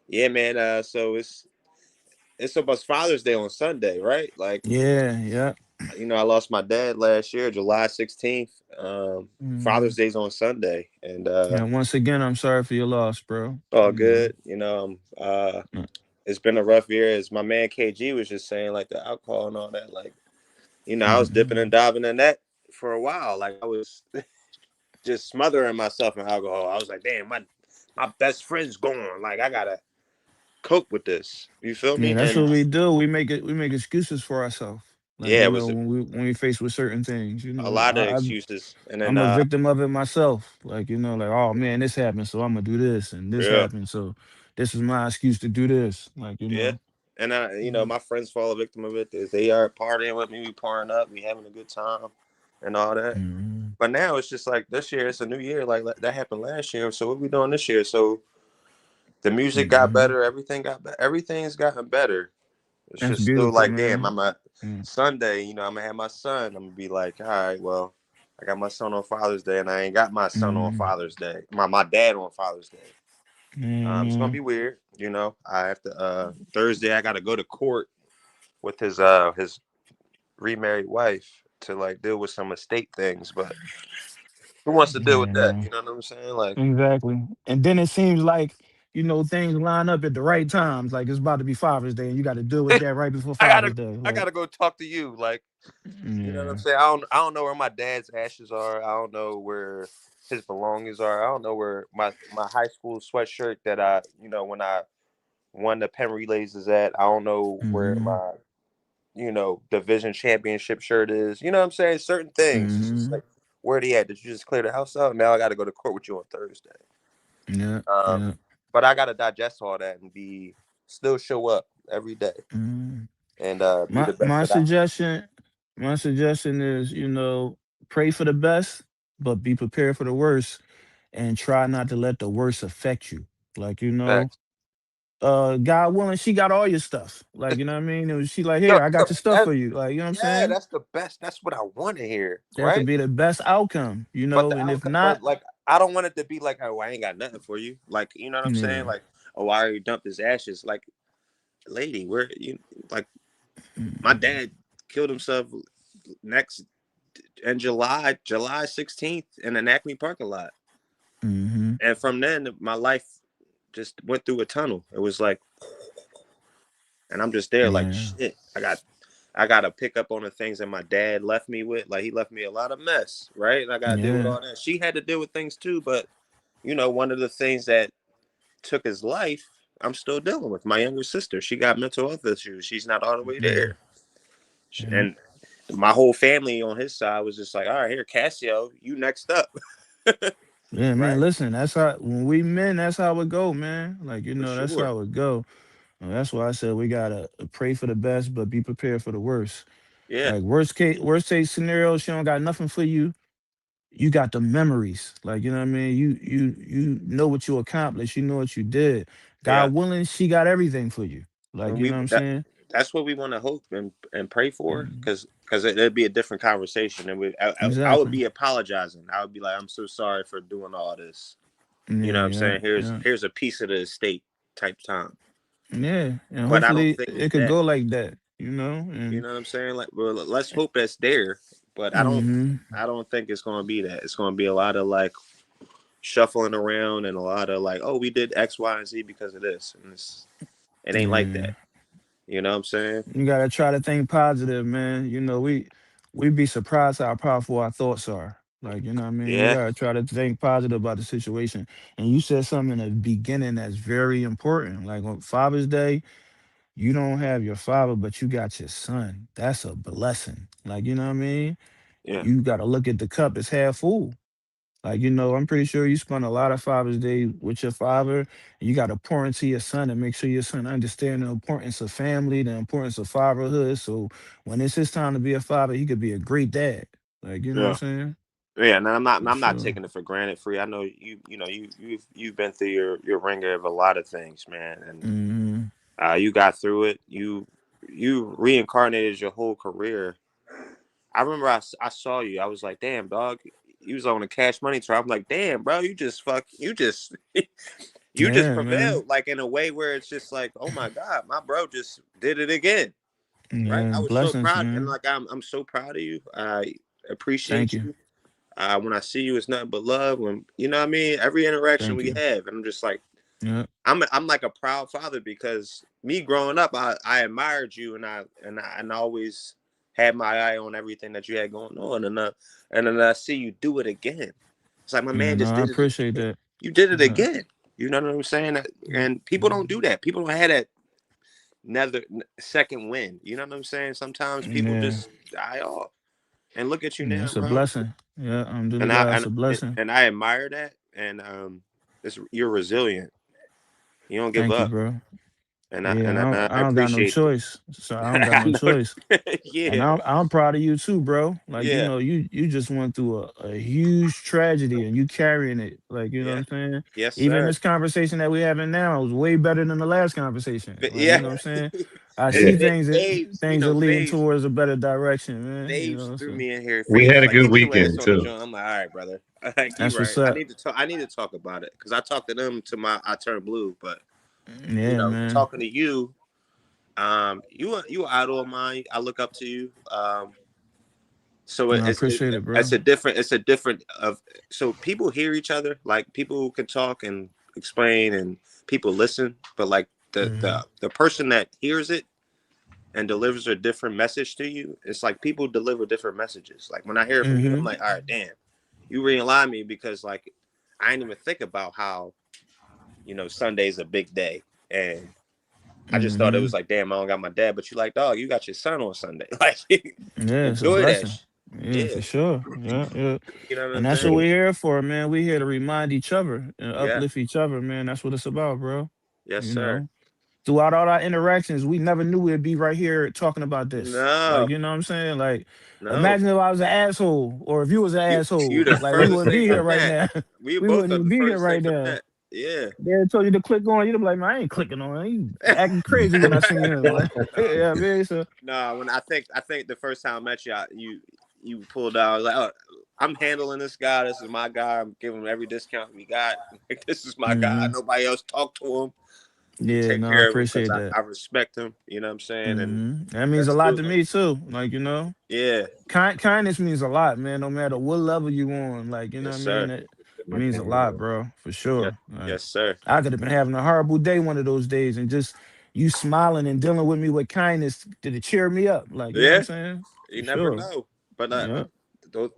Yeah, man. So it's almost Father's Day on Sunday, right? Like, yeah, yeah. I lost my dad last year, July 16th. Hmm. Father's Day's on Sunday, and Yeah. Once again, I'm sorry for your loss, bro. all good. Mm, It's been a rough year. As my man KG was just saying, like the alcohol and all that. Like, I was dipping and mhm. diving in that for a while. Like, I was just smothering myself in alcohol. I was like, damn, my best friend's gone. Like, I gotta. cope with this. You feel Yeah, me? that's And what we do. We make excuses for ourselves. Like, yeah, you it know, was when we faced with certain things, you a know, lot of excuses. And then I'm a victim of it myself. Like, you know, like, oh man, this happened, so I'm gonna do this, and this yeah, happened, so this is my excuse to do this. Like, you yeah. know. And my friends fall a victim of it. They are partying with me, we pouring up, we having a good time, and all that. Mhm. But now it's just like this year, it's a new year. Like that happened last year. So what we doing this year? So the music got Mhm. better. Everything got better. Everything's gotten better. It's That's just still beautiful, like, damn, man. I'm a Mm. Sunday. I'm gonna have my son. I'm gonna be like, all right, well, I got my son on Father's Day, and I ain't got my son on Mhm. Father's Day. My dad on Father's Day. It's gonna Mhm. be weird. I have to Thursday. I got to go to court with his remarried wife to like deal with some estate things. But who wants to deal with Yeah, that? You man. know what I'm saying? Like, Exactly. And then it seems like, you know, things line up at the right times. Like it's about to be Father's Day, and you got to deal with that right before I gotta Father's Day. I Like, gotta go talk to you. Like, you know what I'm yeah. saying? I don't know where my dad's ashes are. I don't know where his belongings are. I don't know where my high school sweatshirt that when I won the pen relays is at. I don't know where Mhm. my division championship shirt is. You know what I'm saying? Certain things. It's just Mhm. like, where they at? Did you just clear the house out? Now I got to go to court with you on Thursday. Yeah. Um, Yeah. but I got to digest all that and be still show up every day Mhm. and be My the best that I can. my suggestion is, you know, pray for the best, but be prepared for the worst, and try not to let the worst affect you. Like, you know, Facts. God willing, she got all your stuff. Like, you know what I mean? It was, she like, Yo, here, I got your stuff for you. Like, you know what I'm yeah, saying? that's the best. That's what I want to hear, That could right? be the best outcome, you But know. the And if outcome, but not, like, I don't want it to be like, oh, I ain't got nothing for you. Like, you know what I'm saying? yeah. Like, oh, I already dumped his ashes. Like, lady, where you like my Mm-hmm. dad killed himself next in July 16th in an Acme parking lot. Mm-hmm. And from then, my life just went through a tunnel. It was like, and I'm just there, like, Yeah. shit. I got to pick up on the things that my dad left me with. Like, he left me a lot of mess, right? And I got to deal with Yeah. all that. She had to deal with things too, but one of the things that took his life, I'm still dealing with. My younger sister, she got mental health issues. She's not all the way Yeah. there, Yeah. and my whole family on his side was just like, all right, here, Cassio, you next up, Yeah, man. right? Listen, that's how when we men, that's how it go, man. Like, you For know, that's sure. how it go. That's why I said we gotta pray for the best, but be prepared for the worst. Yeah, Like worst case scenario, she don't got nothing for you. You got the memories. Like, you know what I mean? You know what you accomplished. You know what you did. yeah. God willing, she got everything for you. Like, And you know what I'm saying? that's what we want to hope and pray for, Mm, because it'd be a different conversation, and I would exactly. be apologizing. I would be like, I'm so sorry for doing all this. You know Yeah, what I'm yeah, saying? Here's yeah. here's a piece of the estate type time. Yeah. And But I don't hopefully think it's it could that. go like that, you know? You And know what I'm saying? Like, well, let's hope that's there. But mm-hmm. I don't think it's gonna be that. It's gonna be a lot of like shuffling around and a lot of like, oh, we did X, Y, and Z because of this, and it ain't like Yeah. that. You know what I'm saying? You gotta try to think positive, man. You know, we be surprised how powerful our thoughts are. Like, you know what I mean? You Yeah, gotta try to think positive about the situation. And you said something in the beginning that's very important. Like on Father's Day, you don't have your father, but you got your son. That's a blessing. Like, you know what I mean? yeah, You gotta look at the cup as half full. Like, you know, I'm pretty sure you spent a lot of Father's Day with your father. And you got to pour into your son and make sure your son understand the importance of family, the importance of fatherhood. So when it's his time to be a father, he could be a great dad. Like, you know what I'm yeah. saying? Yeah, and For I'm not sure. taking it for granted, Free. I know you've been through your ringer of a lot of things, man, and Hmm. you got through it. You reincarnated your whole career. I remember I saw you. I was like, damn, dog. You was on a Cash Money tour. I'm like, damn, bro, you just you just Yeah, man. prevailed, like in a way where it's just like, oh my God, my bro just did it again. Right? Yeah, I was so blessings, proud, and man. like I'm so proud of you. I Thank appreciate you. you. When I see you, it's nothing but love. When you know what I mean, every interaction Thank we you. have, and I'm just like, Yeah. I'm like a proud father because me growing up, I admired you, and I always had my eye on everything that you had going on, and then I see you do it again. It's like my Yeah, man no, just I did it appreciate again. that. You did it Yeah. again. You know what I'm saying? And people don't do that. People don't have that another second win. You know what I'm saying? Sometimes people Yeah, just die off. And look at you yeah, now, it's a bro. blessing. Yeah, And alhamdulillah, I it's a blessing. and I admire that. And you're resilient. You don't give Thank you, up. bro. And Yeah, I I don't got no appreciate it. choice. So I don't got I no know. choice. And Yeah, I'm proud of you too, bro. Like, yeah, you just went through a huge tragedy and you carrying it. Like, you know what yeah. I'm saying? Yes, Even sir. this conversation that we having now is way better than the last conversation. But Like, you yeah. know what I'm saying? I And see Yeah. things Babes, are leading Babes, towards a better direction, man. You Babes know, threw so me in here. We He had was a like, good "Get your ass weekend on the too. joint." I'm like, "All right, brother." Like, you that's right. what's up. I need to talk about it because I talked to them to my I turned blue, but Yeah, man. talking to you, you an idol of mine. I look up to you. So I appreciate it, bro. it's a different of so people hear each other, like people can talk and explain and people listen, but like Hmm. the person that hears it and delivers a different message to you, it's like people deliver different messages. Like when I hear it from you, I'm Hmm. like, all right, damn, you realign me because like I didn't even think about how Sunday's a big day, and I just thought it Hmm. was like, damn, I don't got my dad, but you like, dog, you got your son on Sunday, like Yeah, it's a enjoy that. blessing. Yeah, Yeah, for sure. Yeah, yeah. you know what And I'm that's what saying? we're here for, man. We're here to remind each other and Yeah, uplift each other, man. That's what it's about, bro. yes, You sir. know, throughout all our interactions, we never knew we'd be right here talking about this. Like, No, you know what I'm saying? Like, no, imagine if I was an asshole or if you was an you asshole. the Like, we furthest wouldn't thing be here from right that. now. We We both wouldn't are even the be here furthest thing right from now. that. Yeah. They told you to click on, you'd be like, man, I ain't clicking on it. You acting crazy when I seen him. Like, yeah, I mean, so, No, when I think the first time I met you, you pulled out. I was like, oh, I'm handling this guy. This is my guy. I'm giving him every discount we got. Like, this is my guy. mhm. Nobody else talk to him. You Yeah, take no, I care of him because appreciate that. I respect him. You know what I'm saying? And That means a let's lot do to it. me too. Like, Yeah. kindness means a lot, man. No matter what level you on, like, you know Yes, what I mean. sir. It means a lot, bro, for Yes, sure. Like, yes, sir. I could have been having a horrible day one of those days, and just you smiling and dealing with me with kindness did it cheer me up. Like, you know what I'm Yeah. saying? You For never sure. know. But Yeah.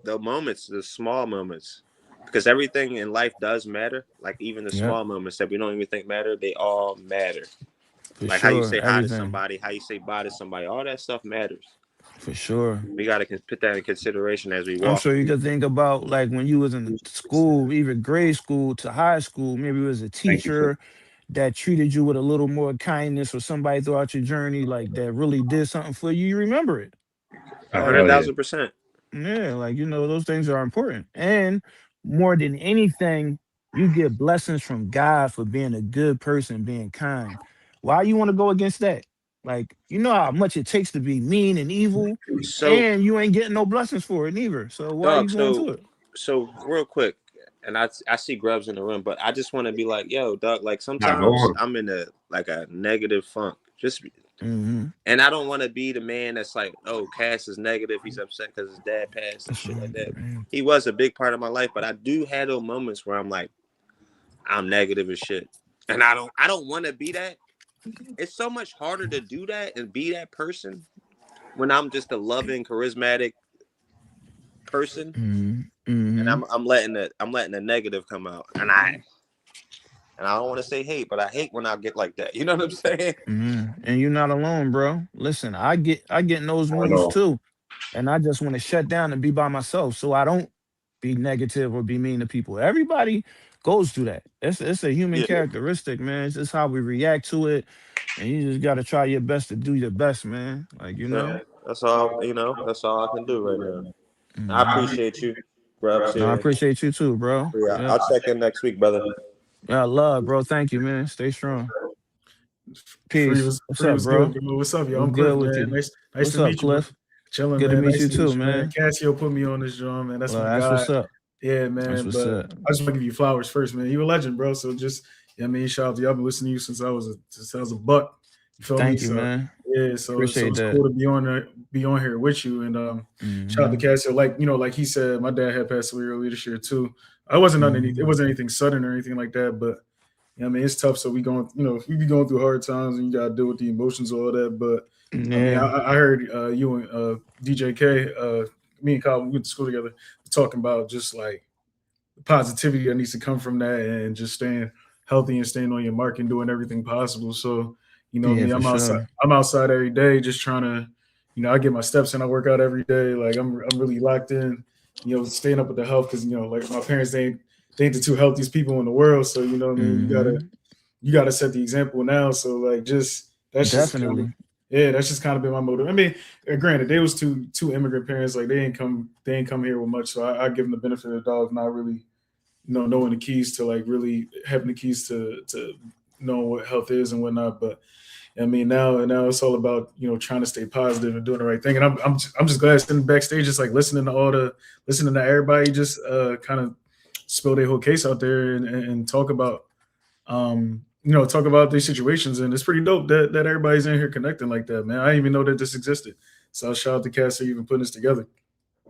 the moments, the small moments, because everything in life does matter. Like even the Yep. small moments that we don't even think matter, they all matter. For Like how you sure. say hi to Everything. somebody, how you say bye to somebody, all that stuff matters. For sure. We got to put that in consideration as we I'm walk. sure you could think about like when you was in school, even grade school to high school, maybe it was a Thank you, sir. teacher that treated you with a little more kindness or somebody throughout your journey like that really did something for you. You remember it. A Oh, Like, hundred hell yeah. thousand percent. yeah, like those things are important. And more than anything, you get blessings from God for being a good person, being kind. Why you want to go against that? Like, you know how much it takes to be mean and evil, So, and you ain't getting no blessings for it neither. So why are you dog. going to it? So real quick, and I see Grubs in the room, but I just want to be like, yo, dog. Like Nah, go sometimes on. I'm in a negative funk. Just Hmm. And I don't want to be the man that's like, oh, Cass is negative. He's upset because his dad passed and That's shit like that. fine. He was a big part of my life, but I do have those moments where I'm like, I'm negative as shit, and I don't want to be that. It's so much harder to do that and be that person when I'm just a loving, charismatic person, Hmm. and Hmm. I'm letting the negative come out, and I don't want to say hate, but I hate when I get like that. You know what I'm saying? Hmm. And you're not alone, bro. Listen, I get in those I moods know. too, and I just want to shut down and be by myself, so I don't be negative or be mean to people. Everybody goes through that. It's a human Yeah, characteristic, man. It's just how we react to it, and you just got to try your best to do your best, man. Like, yeah. That's all. That's all I can do right now. I Mhm. appreciate you, Grubs No, I here. appreciate you too, bro. Yeah, Yeah, I'll check in next week, brother. yeah, love, bro. Thank you, man. Stay strong. Peace. What's Free up, was good, bro? bro. What's up, yo? What's I'm Cliff, good with man. you? Nice What's to up, meet you, bro. Cliff? Chilling, Good to man. meet Nice you to meet too, you, man. man. Cassio put me on this drum, man. That's Well, my that's guy. what's up. Yeah, That's man. what's But up. I just want to give you flowers first, man. You a legend, bro. So just, yeah, I mean, shout out to you. I've been listening to you since I was a buck. You feel me? Thank you, So man. yeah, so Appreciate it's that. cool to be on here with you. And shout out to Hmm. Cassio. Like he said, my dad had passed away earlier this year too. I wasn't underneath. It Hmm. wasn't anything sudden or anything like that, but yeah, I mean, it's tough. So we be going through hard times, and you gotta deal with the emotions, all that. But I mean, Yeah. I heard you and DJK, me and Kyle, we went to school together, talking about just like the positivity that needs to come from that, and just staying healthy and staying on your mark and doing everything possible. So, Yeah, me, for sure. I'm outside every day just trying to, I get my steps in, I work out every day. Like I'm really locked in, staying up with the health because, like my parents, they ain't the two healthiest people in the world. So, Hmm. you gotta set the example now. So like just that's just kind of Definitely. yeah, that's just kind of been my motive. I mean, granted, they was two immigrant parents, like they ain't come here with much, so I give them the benefit of the doubt of not really knowing the keys to like really having the keys to knowing what health is and whatnot. But I mean now it's all about trying to stay positive and doing the right thing. And I'm just glad sitting backstage, just like listening to everybody just kind of spill their whole case out there and talk about talk about these situations, and it's pretty dope that everybody's in here connecting like that, man. I didn't even know that this existed. So shout out to Cass for even putting this together.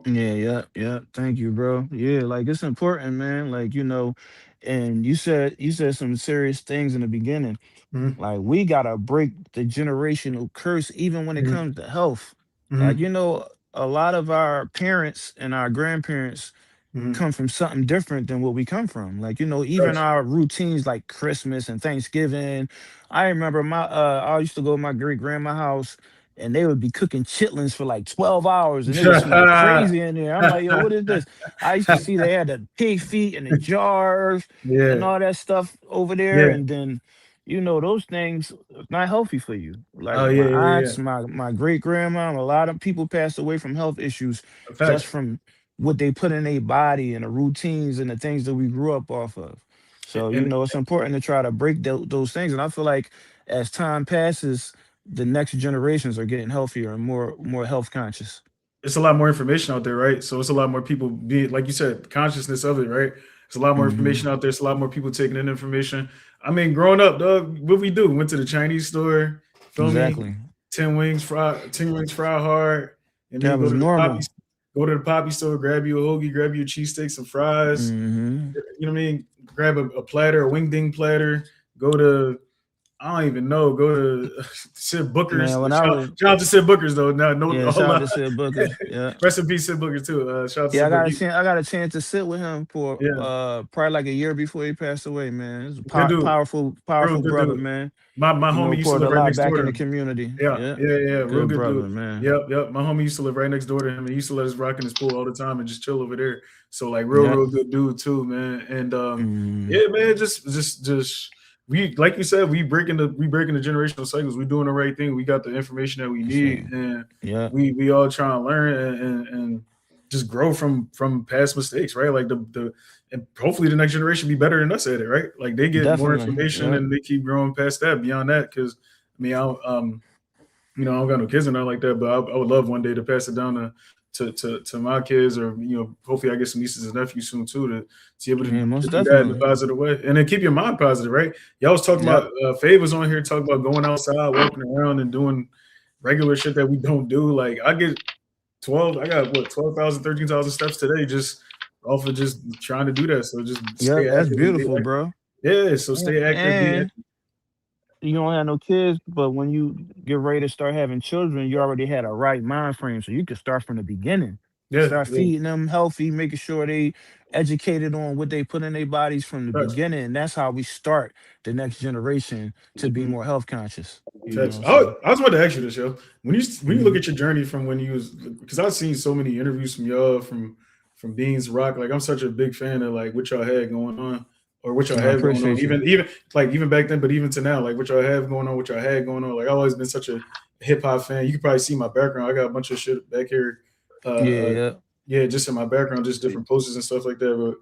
Yeah, yeah, yeah. Thank you, bro. Yeah, like it's important, man. Like, and you said some serious things in the beginning. Mm-hmm. Like we gotta break the generational curse even when it Mm-hmm. comes to health. Like, Mm-hmm. a lot of our parents and our grandparents Mm-hmm. come from something different than what we come from. Like, even Facts. our routines like Christmas and Thanksgiving. I remember I used to go to my great grandma's house and they would be cooking chitlins for like 12 hours and it would smell crazy in there. I'm like, yo, what is this? I used to see they had the pig feet and the jars and Yeah. all that stuff over there. Yeah. And then, those things are not healthy for you. Like Oh yeah, my yeah, aunts, my great grandma, a lot of people passed away from health issues yeah. just Facts. from what they put in their body and the routines and the things that we grew up off of. So, And it's important to try to break those things. And I feel like as time passes, the next generations are getting healthier and more health conscious. it's a lot more information out there, right? So it's a lot more people being, like you said, consciousness of it, right? There's a lot more information Hmm. out there. It's a lot more people taking in information. I mean, growing up, dog, what we do? Went to the Chinese store, feel me? Exactly. 10 wings fried hard, and then That was normal. go to the poppy store, grab you a hoagie, grab you a cheesesteak, some fries. Hmm. You know what I mean? Grab a platter, a wing ding platter. Go to I don't even know. Go to Sid Booker's. Man, when I was Shout out to Sid Booker's though. No, no, yeah, shout out to Sid Booker. Yeah. rest in peace, Sid Booker too. Shout out to Yeah, Sid Booker. I got a chance to sit with him for Yeah, probably like a year before he passed away, man. He's a good dude, powerful, real powerful good brother, dude. man. My homie used to Poured a live right lot next door back to in the him. community. Yeah, Yeah. yeah, yeah, real Good good dude. brother, man. Yep, yep. My homie used to live right next door to him, and he used to let us rock in his pool all the time and just chill over there. So like, Yeah. real good dude too, man. And Mm, yeah, man, just we like you said, we breaking the generational cycles. We doing the right thing. We got the information that we that's it. need, and Yeah, we all trying to learn and just grow from past mistakes, right? Like the and hopefully the next generation be better than us at it, right? Like they get more definitely. information Yeah. and they keep growing past that, beyond that. Because I mean, I don't got no kids or nothing like that, but I would love one day to pass it down to my kids, or hopefully I get some nieces and nephews soon too, to be able to Yeah, most do that in a definitely. positive way, and then keep your mind positive, right? Y'all was talking Yep. about Faye was on here talking about going outside, walking around, and doing regular shit that we don't do. Like I got what 12,000, 13,000 steps today, just off of just trying to do that. So just Yep. stay That's active and be beautiful, active. bro. Yeah, so stay active, be And active. you don't have no kids, but when you get ready to start having children, you already had a right mind frame, so you can start from the beginning. Yeah, Start yeah, feeding them healthy, making sure they educated on what they put in their bodies from the facts. beginning. And that's how we start the next generation to be Mhm. more health conscious. Facts. So I was about to ask you this, yo. When you look mhm. at your journey from when you was, because I've seen so many interviews from y'all from Beans Rock. Like I'm such a big fan of like what y'all had going on, or what y'all I have going on. appreciate you. Even back then, but even to now, like what y'all have going on, what y'all had going on. Like I've always been such a hip hop fan. You can probably see my background. I got a bunch of shit back here. Uh, Yeah, uh yeah. yeah, just in my background, just different posters and stuff like that. But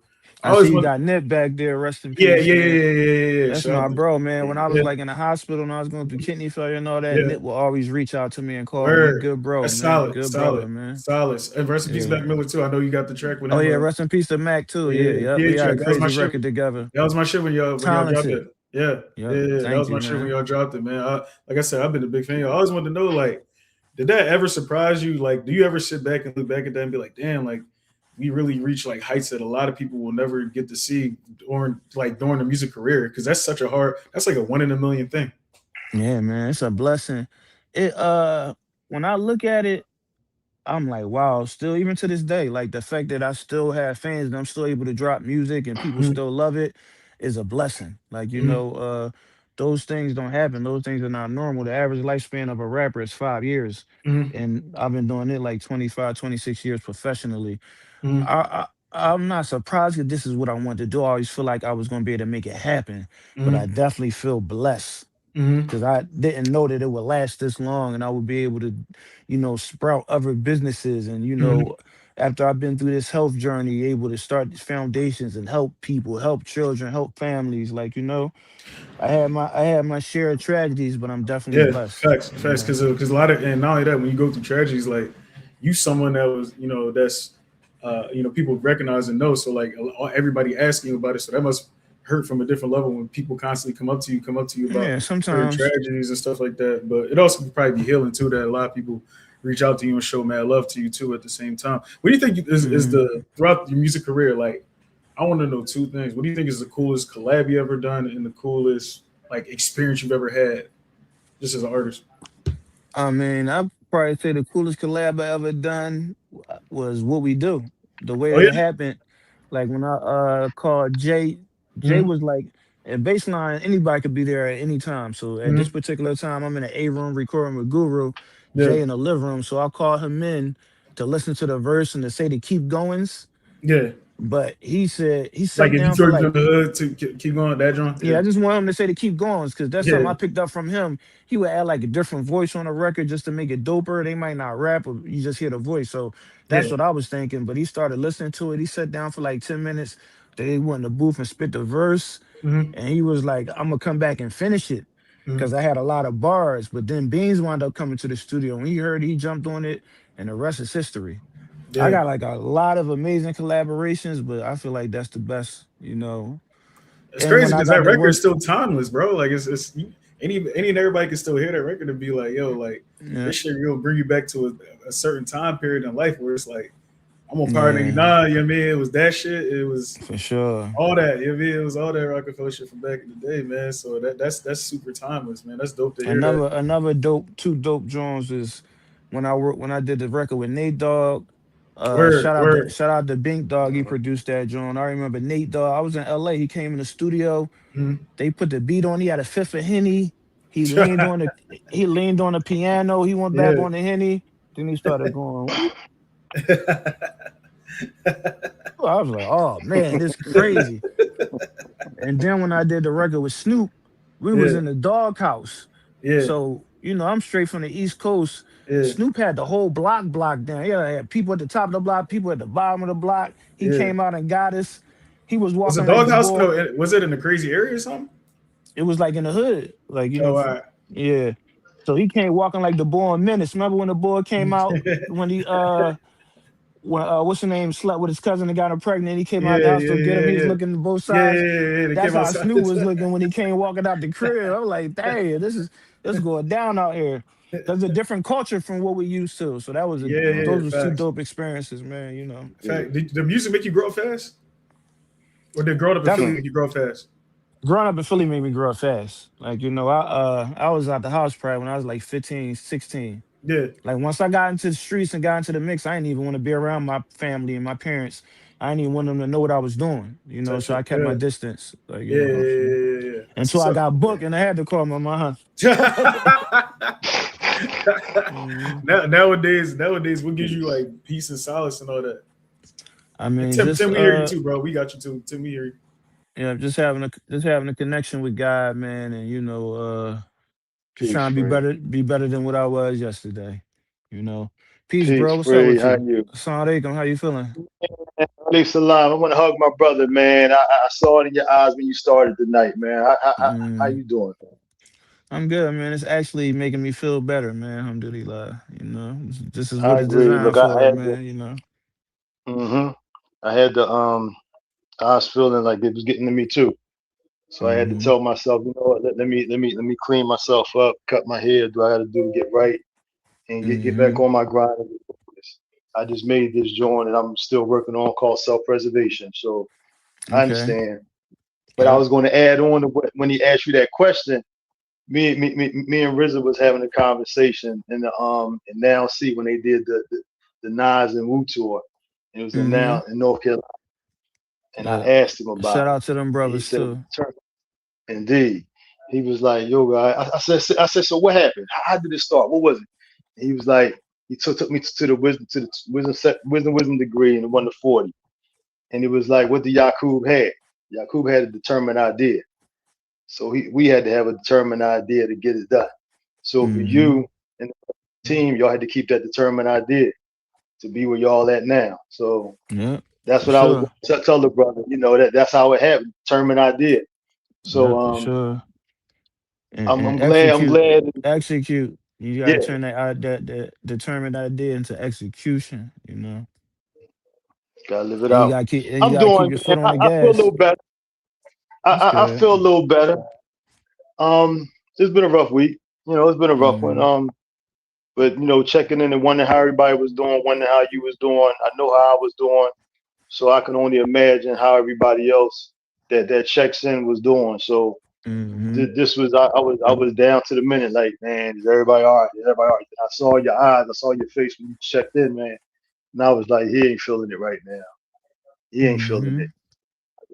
I I always see you want, got Nip back there. Rest in yeah, peace, yeah, yeah, man. yeah, yeah, yeah, yeah. That's Shout out my to, bro, man. When I was yeah, like in the hospital and I was going through kidney failure and all that, yeah. Nip will always reach out to me and call me. Word. Good bro, That's man. solid, Good solid, brother, man. solid. And rest in peace, Yeah. Mac Miller too. I know you got the track with Oh him. yeah, rest in peace to Mac too. Yeah, Yeah, yep. We PA had a track. That was my crazy shit. record together. That was my shit when y'all dropped Talented. it. Yeah, Yep. yeah, yeah. That Thank was you, my shit when man. y'all dropped it, man. Like I said, I've been a big fan. I always wanted to know, like, did that ever surprise you? Like, do you ever sit back and look back at that and be like, damn, like we really reached like heights that a lot of people will never get to see during the music career? Because that's like a one in a million thing. Yeah, man. It's a blessing. It when I look at it, I'm like, wow, still even to this day, like the fact that I still have fans and I'm still able to drop music and people Mhm. still love it is a blessing. Like, Mm-hmm. those things don't happen. Those things are not normal. The average lifespan of a rapper is 5 years. Mm-hmm. And I've been doing it like 25, 26 years professionally. Mm-hmm. I'm not surprised that this is what I want to do. I always feel like I was going to be able to make it happen, but I Mm-hmm. definitely feel blessed Mm-hmm. because I didn't know that it would last this long and I would be able to, sprout other businesses. And, Mm-hmm. after I've been through this health journey, able to start these foundations and help people, help children, help families. Like, I had my share of tragedies, but I'm definitely Yeah, blessed. facts, facts. Because a lot of, and not only that, when you go through tragedies, like you someone that was, that's people recognize and know. So like everybody asking you about it, so that must hurt from a different level when people constantly come up to you about Yeah, certain sometimes. tragedies and stuff like that. But it also could probably be healing too. That a lot of people reach out to you and show mad love to you too at the same time. What do you think is Mhm. the throughout your music career? Like, I want to know two things. What do you think is the coolest collab you ever done, and the coolest like experience you've ever had just as an artist? I mean, I'd probably say the coolest collab I ever done was What We Do. The way Oh that yeah. it happened, like when I called Jay, Jay Mm-hmm. was like, at baseline, anybody could be there at any time. So at this Mm-hmm. particular time, I'm in an A room recording with Guru, Yeah. Jay in the living room. So I called him in to listen to the verse and to say the keep goings. Yeah. But he Like sat if you down for told you like. on the hood to keep going that John. Yeah, Yeah. I just want him to say to keep going because that's something I Yeah. picked up from him. He would add like a different voice on the record just to make it doper. They might not rap, or you just hear the voice. So that's Yeah. what I was thinking. But he started listening to it. He sat down for like 10 minutes. They went in the booth and spit the verse. Mm-hmm. And he was like, I'm gonna come back and finish it. Mm-hmm. Cause I had a lot of bars. But then Beans wound up coming to the studio. When he heard it, he jumped on it, and the rest is history. I Yeah. got like a lot of amazing collaborations, but I feel like that's the best. It's And when crazy I because got that to record's work, still timeless, bro. Like any and everybody can still hear that record and be like, yo, like yeah, this shit will bring you back to a certain time period in life where it's like I'm on Power yeah. 99, you know what I mean? It was that shit. It was For sure. all that. You know what I mean? It was all that Rockefeller shit from back in the day, man. So that's super timeless, man. That's dope to hear that. Another two dope Jones is when I did the record with Nate Dogg. Word, word. Shout out to Bink Dog. He produced that John. I remember Nate Dogg. I was in LA. He came in the studio. Mhm. They put the beat on. He had a fifth of Henny. He leaned on the piano. He went back Yeah. on the Henny. Then he started going. I was like, oh man, this crazy. And then when I did the record with Snoop, we was Yeah. in the doghouse. Yeah. So, I'm straight from the East Coast. Yeah. Snoop had the whole block down. Yeah, had people at the top of the block, people at the bottom of the block. He Yeah. came out and got us. He was Was the walking like the doghouse boy. though? Was it in a crazy area or something? It was like in the hood. Like, Oh, all right. yeah. So he came walking like the boy in Menace. Remember when the boy came out when he when what's the name slept with his cousin and got her pregnant. He came Yeah, out the house to yeah, get him. yeah, He was yeah. looking at both Yeah, sides. yeah, yeah, yeah. They That's came how outside. Snoop was looking when he came walking out the crib. I'm like, dang, this is going down out here. There's a different culture from what we used to. So Yeah, yeah, yeah. those was two Facts. dope experiences. Fact. Did the music make you grow up fast, or did growing up in Philly Definitely make you grow up fast? growing up in Philly made me grow up fast. Like, I was out the house probably when I was like 15, 16. Yeah. Like once I got into the streets and got into the mix, I didn't even want to be around my family and my parents. I didn't even want them to know what I was doing. Type So I shit. kept my Yeah. distance. Like, Yeah, yeah, yeah, yeah, yeah. That's until what's I up. got booked and I had to call my mom. Mhm. Nowadays, what gives you like peace and solace and all that? I And mean, Tim, just Tim, we hear you too, bro. We got you too. Tim, we hear you. just having a connection with God, man, and just Peace, trying to Free. be better than what I was yesterday. You know, peace, Peace, bro. What's up Free. with How you? you? Assalamu alaikum. How you feeling? Alayhi salam. I want to hug my brother, man. I saw it in your eyes when you started tonight, man. How Mm, you doing? I'm good, man. It's actually making me feel better, man. Alhamdulillah. This is what I it's agree. designed Look, I for, had the, man. hmm I had the, I was feeling like it was getting to me too. So I had to Hmm. tell myself, you know what? Let me clean myself up, cut my hair, do I got to do to get right, and get back Hmm. on my grind. And get focused. I just made this joint, and I'm still working on called self-preservation. So I Okay. understand. But I Yep. was going to add on to when he asked you that question. Me and RZA was having a conversation in the and Now See when they did the Nas and Wu tour. It was in Hmm. now in North Carolina. and I Yeah. asked him about Shout it, out to them and he brothers said, too. Indeed. He was like, yo, I said, so what happened? How did it start? What was it? He was like, he took me to the wisdom degree and it won the 40. And it was like, what did Yakub had? Yakub had a determined idea. So we had to have a determined idea to get it done. So for Mm-hmm. you and the team, y'all had to keep that determined idea to be where y'all at now. So Yeah, that's for what I was going sure. to tell the brother, that's how it happened, determined idea. Yeah, So for sure. And I'm glad, I'm glad. execute. You gotta Yeah, turn that determined idea into execution. You know, gotta live it and out. you I'm gotta keep doing, your foot man. on the I feel a gas. little better. That's I good. feel a little better. It's been a rough week. It's been a rough one. Mm-hmm. But checking in and wondering how everybody was doing, wondering how you was doing. I know how I was doing, so I can only imagine how everybody else that checks in was doing. So Mm-hmm. this was I was down to the minute. Like, man, is everybody all right? Is everybody all right? I saw your eyes, I saw your face when you checked in, man. And I was like, he ain't feeling it right now. He ain't feeling Mm-hmm. it.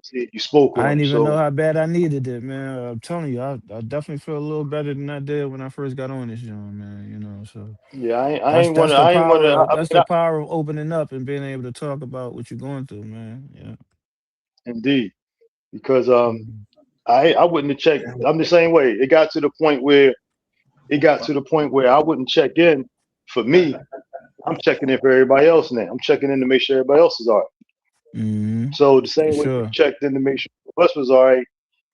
See, you spoke with I him, didn't even know so how bad I needed it, man. I'm telling you, I definitely feel a little better than I did when I first got on this joint, man. You know, so yeah, I that's ain't want that's to. the I ain't want power to. of I that's mean, the power of opening up and being able to talk about what you're going through, man. Yeah. indeed, because Mhm. I wouldn't have checked. I'm the same way. It got to the point where I wouldn't check in for me. I'm checking in for everybody else now. I'm checking in to make sure everybody else is all right. Mhm. So the For same way you sure. checked in to make sure us was all right,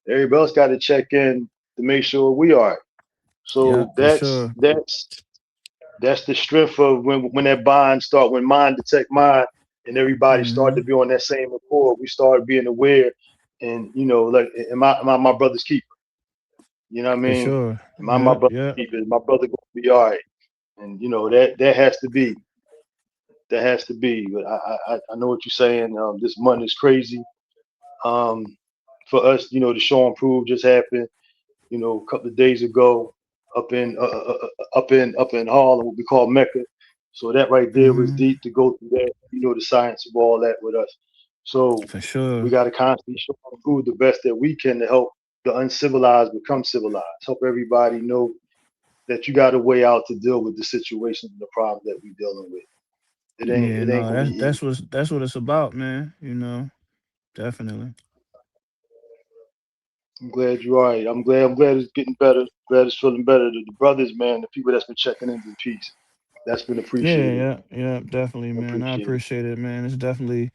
everybody else got to check in to make sure we all right. Yeah, So for that's sure. that's that's the strength of when that bond start, when mind detect mind, and everybody started to Mhm. be on that same accord. We started being aware, and like, my brother's keeper. You know what I For mean? sure. My Yeah, brother's yeah. keeper. My brother gonna be all right, and that has to be. That has to be. But I know what you're saying. This month is crazy. Um, for us, the show and prove just happened. A couple of days ago, up in Harlem, what we call Mecca. So that right there was Mhm. deep to go through that. The science of all that with us. So For we sure. got to constantly show and prove the best that we can to help the uncivilized become civilized. Help everybody know that you got a way out to deal with the situations and the problems that we're dealing with. It ain't Yeah, it ain't no, gonna be easy. that's what it's about, man. You know, definitely. I'm glad you're all right. I'm glad it's getting better. Glad it's feeling better. The brothers, man, the people that's been checking into the peace. That's been Yeah, appreciated. yeah, yeah, definitely, man. I Appreciated. appreciate it, man. It's definitely,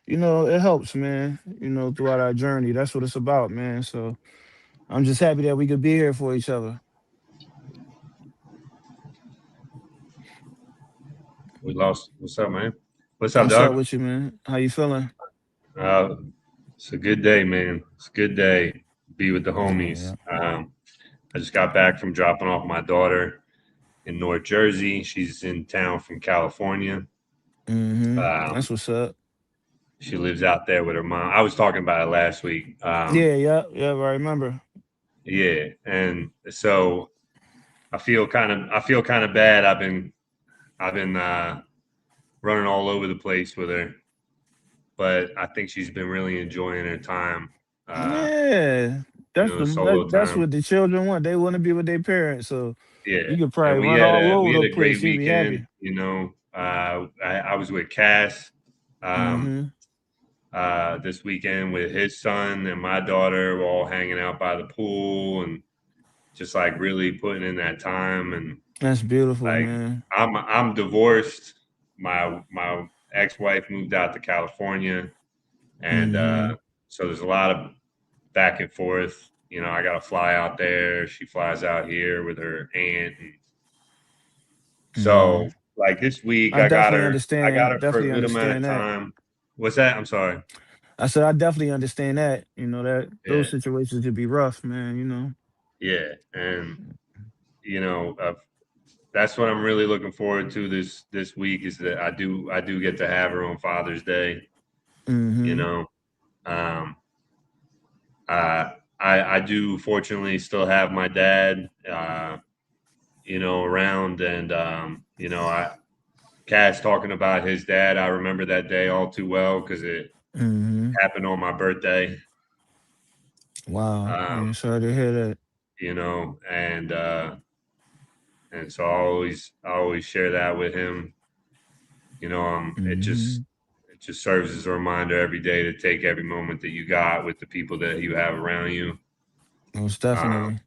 it helps, man. Throughout our journey, that's what it's about, man. So I'm just happy that we could be here for each other. We lost. What's up, man? What's up, What's up dog? with you, man? How you feeling? Uh, it's a good day, man. It's a good day. Be with the Yeah, homies. yeah. I just got back from dropping off my daughter in North Jersey. She's in town from California. That's Um, what's up. she lives out there with her mom. I was talking about it last week. Yeah, yeah, yeah. I remember. Yeah, and so I feel kind of bad. I've been running all over the place with her, but I think she's been really enjoying her time. Uh, Yeah, solo that's time. what the children want. They want to be with their parents. So Yeah, you could and probably we run had all a we over had the a place. great She'd be weekend. happy. I was with Cass um, Mm-hmm. this weekend with his son and my daughter. We're all hanging out by the pool and just like really putting in that time. And That's beautiful, like man. I'm divorced. My ex-wife moved out to California, and Mm-hmm. so there's a lot of back and forth. I got to fly out there. She flies out here with her aunt, and Mm-hmm. so like this week, I I got definitely her. I got understand. her for a Definitely good amount understand of that. time. What's that? I'm sorry. I said I definitely understand that. That those Yeah, situations could be rough, man. yeah, and you know, uh, that's what I'm really looking forward to this week is that I do get to have her on Father's Day. You Mm-hmm. know, um, I do fortunately still have my dad, around, and I Cass talking about his dad. I remember that day all too well because it Mm-hmm. happened on my birthday. Wow. Um, Yeah, sorry to hear that. you know, and so I always share that with him. Mm-hmm. It just serves as a reminder every day to take every moment that you got with the people that you have around you. Most Um, definitely.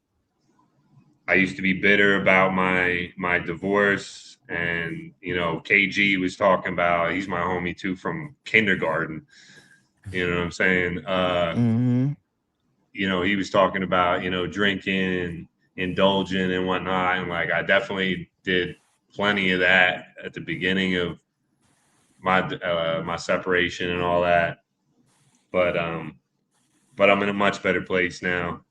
I used to be bitter about my divorce, and KG was talking about, he's my homie too from kindergarten. You know what I'm saying? Mm-hmm. He was talking about drinking and indulging and whatnot, and like I definitely did plenty of that at the beginning of my separation and all that. But I'm in a much better place now.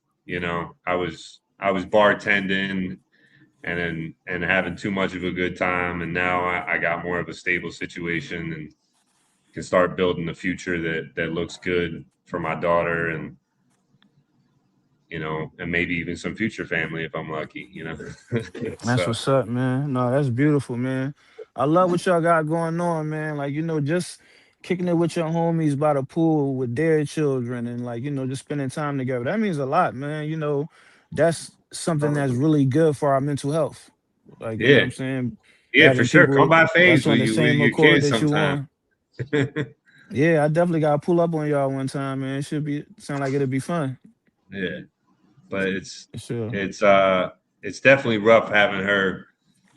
I was bartending and having too much of a good time, and now I got more of a stable situation and can start building the future that looks good for my daughter and maybe even some future family if I'm lucky. That's So what's up, man. No, that's beautiful, man. I love what y'all got going on, man. Like, just kicking it with your homies by the pool with their children and like, just spending time together. That means a lot, man. That's something that's really good for our mental health. Like, yeah, what I'm saying? yeah, for Having sure. Come people by that's phase on with the you with same your accord kids that you sometime. on. Yeah, I definitely gotta pull up on y'all one time, man. It should be sound like it'll be fun. Yeah, but For sure. it's uh it's definitely rough having her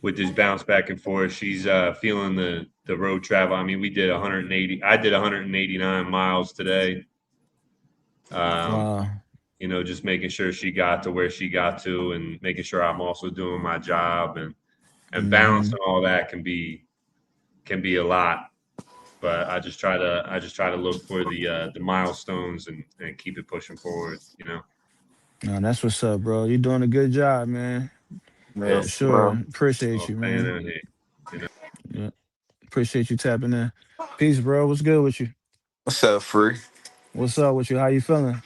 with this bounce back and forth. She's feeling the road travel. I mean, we did 180. I did 189 miles today. Um, Wow. just making sure she got to where she got to, and making sure I'm also doing my job, and Mm-hmm. balancing all that can be a lot. But I just try to look for the milestones and keep it pushing forward. No, that's what's up, bro. You're doing a good job, man. Yeah, For bro. sure. Appreciate All you, staying man. out here. Yeah. Appreciate you tapping in. Peace, bro. What's good with you? What's up, Free? What's up with you? How you feeling?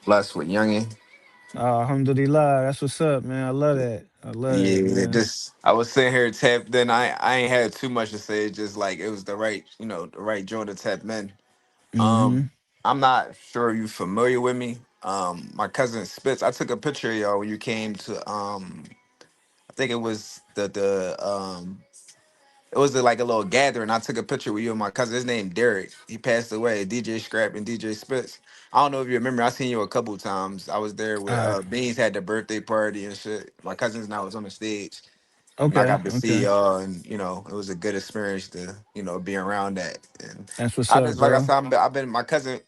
Blessed with youngin. Alhamdulillah. That's what's up, man. I love that. I love that, Yeah, man. just I was sitting here tapped in. I ain't had too much to say. Just like it was the right joint to tap in. Mm-hmm. Um, I'm not sure you familiar with me. My cousin Spitz. I took a picture of y'all when you came to. I think it was it was like a little gathering. I took a picture with you and my cousin. His name Derek. He passed away. DJ Scrap and DJ Spitz. I don't know if you remember. I seen you a couple times. I was there with All right. Beans had the birthday party and shit. My cousins and I was on the stage, and I Okay. got to see Okay. y'all, and it was a good experience to be around that. And That's what's I up, just like I bro. said, I've been my cousin.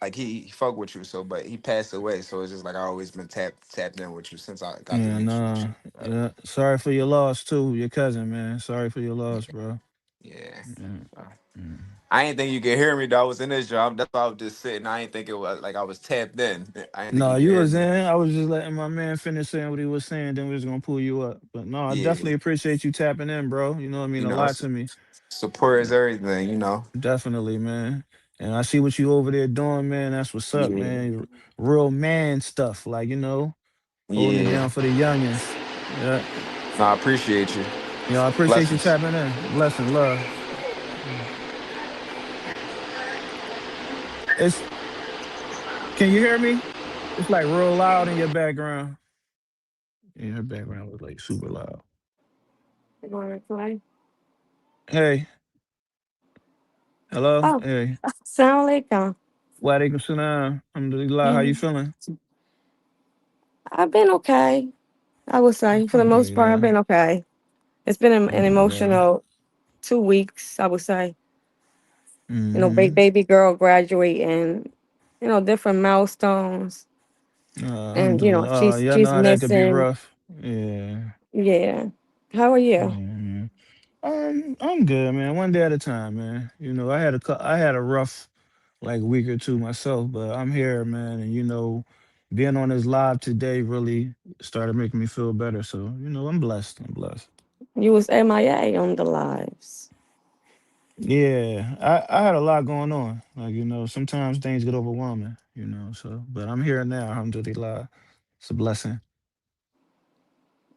Like he fuck with you, so but he passed away, so it's just like I always been tapped in with you since I got to Yeah, meet you and nah. shit. Yeah. Sorry for your loss too, your cousin, man. Sorry for your loss, bro. Yeah. Yeah. Mm. I ain't think you could hear me though. I was in this job. That's why I was just sitting. I ain't think it was like I was tapped in. I ain't think No, you could you hear was me. in. I was just letting my man finish saying what he was saying. Then we was gonna pull you up. But no, I Yeah, definitely appreciate you tapping in, bro. You know what I mean? A lot s- to me. support is everything. Definitely, man. And I see what you over there doing, man. That's what's up, Yeah, man. Real man stuff, like holding it yeah. down for the youngins. Yeah, No, I appreciate you. I appreciate you Blessings. tapping in. Blessing, love. Mm. It's Can you hear me? It's like real loud in your background. Yeah, her background was like super loud. You want to play? Hey, hello. Oh, Hey, Assalamu alaikum. walaikum salam. Alhamdulillah. How you Mhm. feeling? I've been okay. I would say, for the most part, I've Alhamdulillah. been okay. It's been an Alhamdulillah. emotional 2 weeks, I would say. Mm-hmm. Baby girl graduating, different milestones, and Alhamdulillah. Y'all she's know how that could be missing. rough. Yeah. Yeah. How are you? Yeah. I'm good, man. One day at a time, man. I had a rough like week or two myself, but I'm here, man. And being on this live today really started making me feel better. So I'm blessed. I'm blessed. You was MIA on the lives. Yeah, I had a lot going on. Like sometimes things get overwhelming. So but I'm here now. Alhamdulillah. It's a blessing.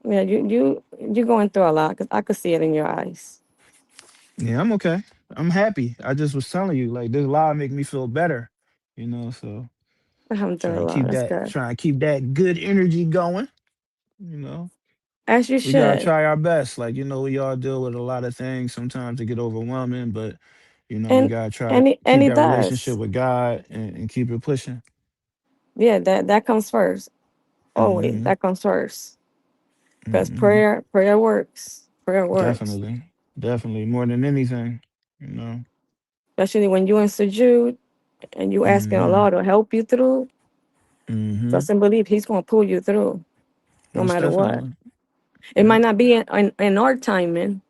Yeah, you going through a lot because I could see it in your eyes. Yeah, I'm okay. I'm happy. I just was telling you, like this live make me feel better. So Alhamdulillah, that's good. trying to keep that good energy going. You know, As you we gotta should. try our best. Like we all deal with a lot of things. Sometimes it get overwhelming, but we And gotta try to and it, and keep it that relationship does. with God and keep it pushing. Yeah, that comes first. Always, Hmm. that comes first. Because Hmm. prayer works. Prayer works. Definitely, definitely more than anything. You know. Especially when you're in sujood and you asking Hmm. Allah to help you through. Hmm. Trust and believe He's gonna pull you through, no Most matter what. definitely. It Yep. might not be in our timing,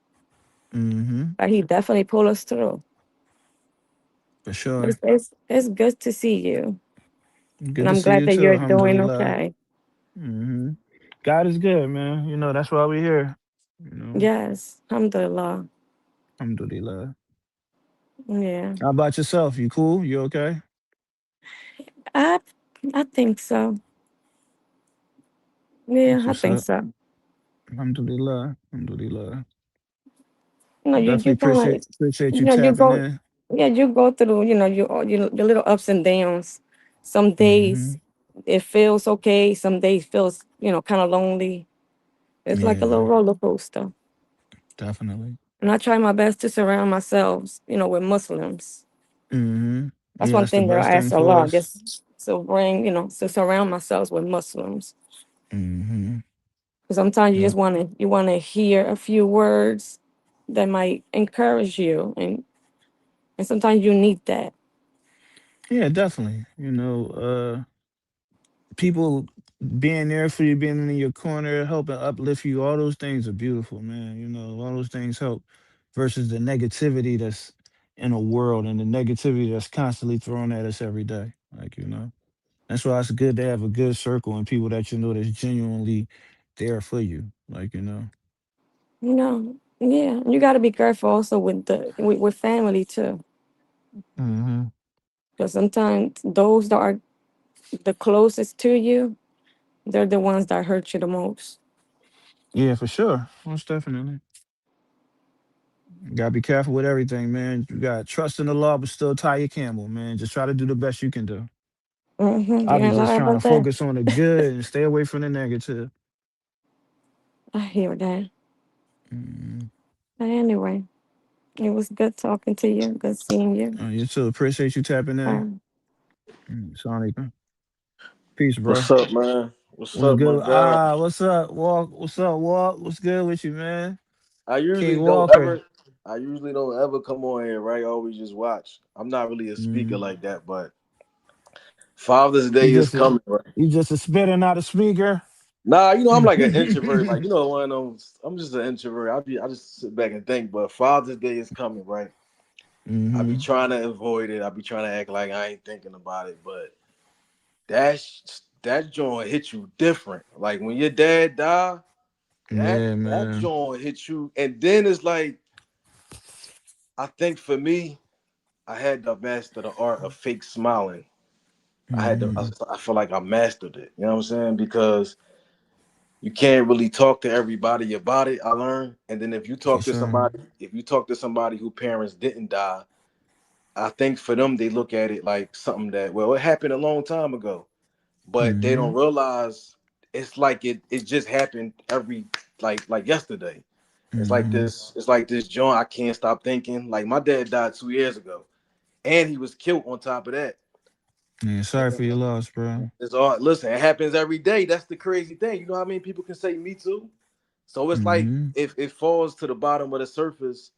Hmm. but He definitely pull us through. For It's, sure. it's, it's good to see you. And Good to I'm see glad you that too. you're doing Alhamdulillah. okay. Hmm. God is good, man. That's why we're here. You know. Yes. Alhamdulillah. Alhamdulillah. Yeah. How about yourself? You cool? You okay? I I think so. Yeah, That's I what's think up. so. Alhamdulillah. Alhamdulillah. You Definitely kind of like, appreciate you you tapping go, in. yeah, you go through, your little ups and downs. Some Hmm. days it feels okay. Some days feels, kind of lonely. It's like a little Yeah, roller coaster. definitely. And I try my best to surround myself, with Muslims. Hmm. That's Yeah, one that's the thing that best I thing ask for Allah, us. just to bring, to surround myself with Muslims. Hmm. Because sometimes you Yeah. just want to hear a few words that might encourage you, and sometimes you need that. Yeah, definitely. People being there for you, being in your corner, helping uplift you, all those things are beautiful, man. All those things help versus the negativity that's in a world and the negativity that's constantly thrown at us every day. That's why it's good to have a good circle and people that that's genuinely there for you. Yeah, you got to be careful also with family too, Hmm. because sometimes those that are the closest to you, they're the ones that hurt you the most. Yeah, for sure. Most definitely. You gotta be careful with everything, man. You gotta trust in the law, but still tie your camel, man. Just try to do the best you can do. You I'll be ain't just lie trying to about that. focus on the good and stay away from the negative. I hear that. Mm. But anyway, it was good talking to you. Good seeing you. You too. Appreciate you tapping in. Um, Sonic. Peace, bro. What's up, man? What's What's up, my good? guy? What's up, Walk? What's up, Walk? What's good with you, man? I K usually don't Walker. ever, I usually don't ever come on here, right? I always just watch. I'm not really a speaker Mm. like that, but Father's You Day is just a coming, right? you just a spitting, not a speaker. Nah, I'm like an introvert. Like, one of those. I'm just an introvert. I just sit back and think. But Father's Day is coming, right? I be Hmm. trying to avoid it. I be trying to act like I ain't thinking about it, but that joint hit you different. Like when your dad died, Yeah, that man. joint hit you, and then it's like I think for me, I had to master the art of fake smiling. I had to. Hmm. I feel like I mastered it. You know what I'm saying? Because you can't really talk to everybody about it. I learned, and then For sure. if you talk to somebody who parents didn't die, I think for them they look at it like something that it happened a long time ago, but they don't Hmm. realize it's like it just happened every like yesterday. Hmm. It's like this joint I can't stop thinking. Like my dad died 2 years ago, and he was killed on top of that. Yeah, sorry for your loss, bro. It's all listen, it happens every day. That's the crazy thing. You know how many people can say me too? So it's like Hmm. if it falls to the bottom of the surface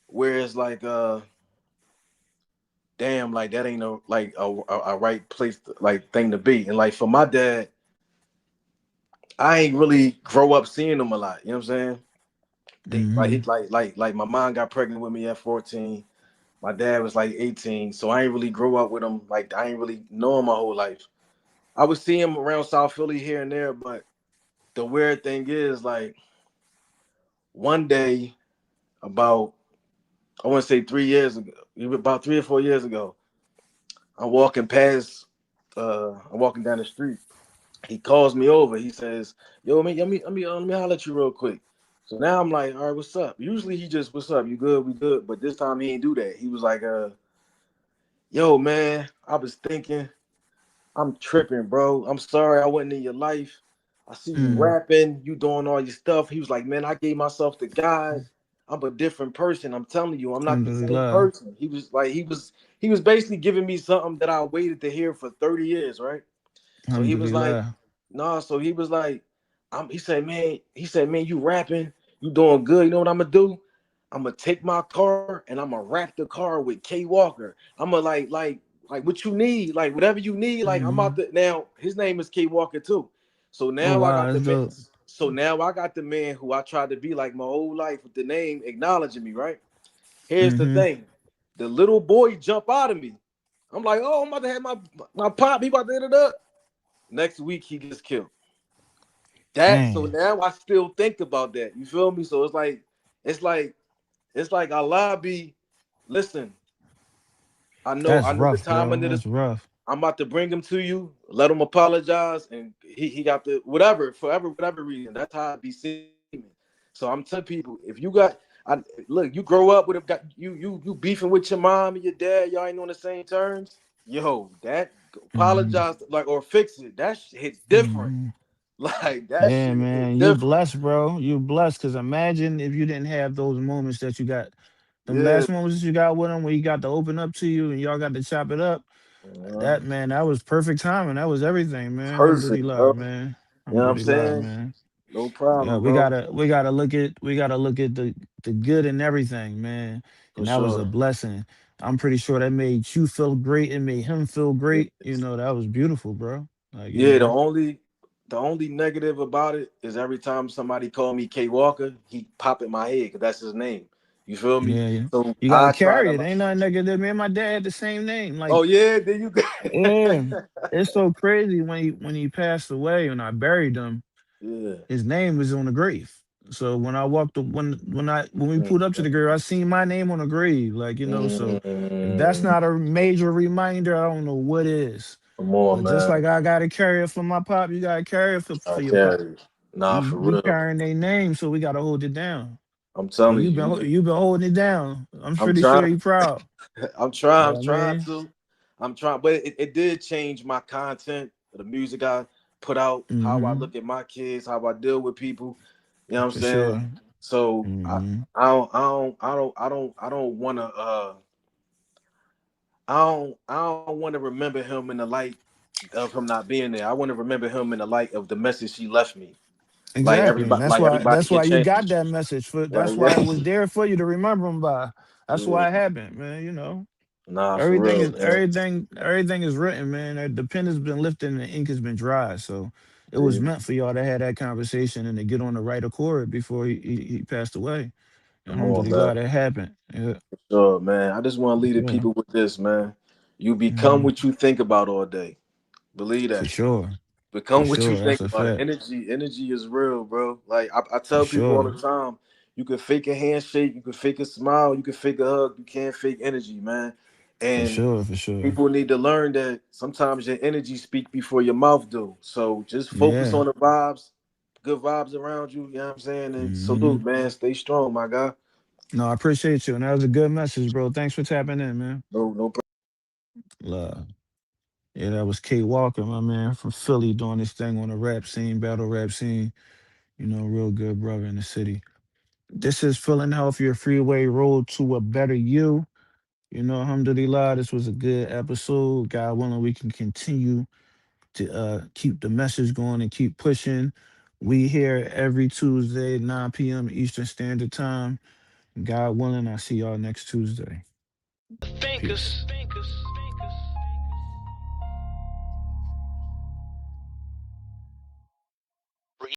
where it's like damn, like that ain't a right place like thing to be. And like for my dad, I ain't really grow up seeing him a lot. You know what I'm saying? They like he Hmm. like my mom got pregnant with me at 14. My dad was like 18. So I ain't really grow up with him. Like I ain't really know him my whole life. I would see him around South Philly here and there, but the weird thing is like one day about I want to say 3 years ago, about 3 or 4 years ago, I'm walking past, I'm walking down the street. He calls me over. He says, "Yo, let me holler at you real quick." So now I'm like, all right, what's up? Usually he just, what's up? You good? We good. But this time he ain't do that. He was like, yo, man, I was thinking, I'm tripping, bro. I'm sorry I wasn't in your life. I see you Mm. rapping, you doing all your stuff. He was like, man, I gave myself to God. I'm a different person. I'm telling you, I'm not the same Alhamdulillah. person. He was basically giving me something that I waited to hear for 30 years, right? So he was like, Alhamdulillah. no, so he was like, he said, man, you rapping, you doing good. You know what I'm gonna do? I'm gonna take my car and I'm gonna wrap the car with K Walker. I'm gonna like what you need, like whatever you need. Like I'm out Hmm. the now. His name is K Walker too. So Oh now I wow, got the that's man. dope. So now I got the man who I tried to be like my whole life with the name acknowledging me. Right. Here's the Hmm. thing. The little boy jump out of me. I'm like, oh, I'm about to have my pop. He about to hit it up. Next week he gets killed. That so Dang, now I still think about that. You feel me? So it's like it's like Allah be listen. that's I know the rough, time bro. under the That's rough. I'm about to bring him to you, let him apologize, and he got the whatever, forever, whatever reason. That's how it be seen. So I'm telling people, if you got I look, you grow up with a got you beefing with your mom and your dad, y'all ain't on the same terms. Yo, that Hmm. apologize like or fix it. That shit hit different. Hmm. Like that Yeah, shit hit man, you different. blessed, bro. You blessed. Cause imagine if you didn't have those moments that you got, them Yeah. last moments that you got with him, where he got to open up to you and y'all got to chop it up. Uh, That man, that was perfect timing. That was everything, man. Perfect, Alhamdulillah, bro. man. You know what I'm Alhamdulillah, saying? man. No Yeah, problem, we bro. gotta we gotta look at the good in everything, man. For And that was a sure. blessing. I'm pretty sure that made you feel great. It made him feel great. You Yes. know, that was beautiful, bro. Like, you Yeah, the know. only the only negative about it is every time somebody call me K Walker, he pop in my head because that's his name. You feel me? Yeah, yeah. So You gotta I try carry to it. like, Ain't nothing negative. Me and my dad had the same name. Like, oh yeah, there you go. yeah. It's so crazy when he passed away and I buried him, Yeah. his name was on the grave. So when I walked when we pulled up to the grave, I seen my name on the grave. Like, you know, so if that's Mm, not a major reminder, I don't know what is. come on, But just like man. I gotta carry it for my pop, you gotta carry it I for your pop. carry it. Nah, for We real. carrying their name, so we gotta hold it down. I'm And telling you. you've been holding it down. I'm I'm pretty sure trying. you proud. I'm trying. You know I'm what I trying mean? to. I'm trying, but it did change my content, the music I put out, how I Hmm. look at my kids, how I deal with people. You know what I'm For saying? sure. So Hmm. I don't want to I don't want to remember him in the light of him not being there. I want to remember him in the light of the message he left me. Exactly. And Like everybody that's can why you got change. that message. Like That's why it yeah, was there for you to remember him by. That's yeah. why it happened, man. You know. Nah, for real, man. Everything is written, man. The pen has been lifted and the ink has been dry. So it was Yeah, meant for y'all to have that conversation and to get on the right accord before he passed away. come on, man. Alhamdulillah, that happened. Yeah, Sure, man. I just want to for leave the sure. people with this, man. You become Mhm. what you think about all day. Believe For that. sure. For Become what you sure. think That's a about it. fact. Energy is real, bro. Like I For tell people all sure. the time, you can fake a handshake, you can fake a smile, you can fake a hug, you can't fake energy, man. For And sure. For sure. people need to learn that sometimes your energy speak before your mouth do. So just focus Yeah. on the vibes, good vibes around you. You know what I'm saying? And Hmm. salute, man. Stay strong, my guy. No, I appreciate you. And that was a good message, bro. Thanks for tapping in, man. No Love. Yeah, that was Kate Walker, my man, from Philly, doing this thing on the rap scene, battle rap scene. You know, real good brother in the city. This is Feeling Healthier Freeway Road to a Better You. You know, alhamdulillah, this was a good episode. God willing, we can continue to keep the message going and keep pushing. We here every Tuesday, 9 p.m. Eastern Standard Time. God willing, I'll see y'all next Tuesday. Peace. Thinkers.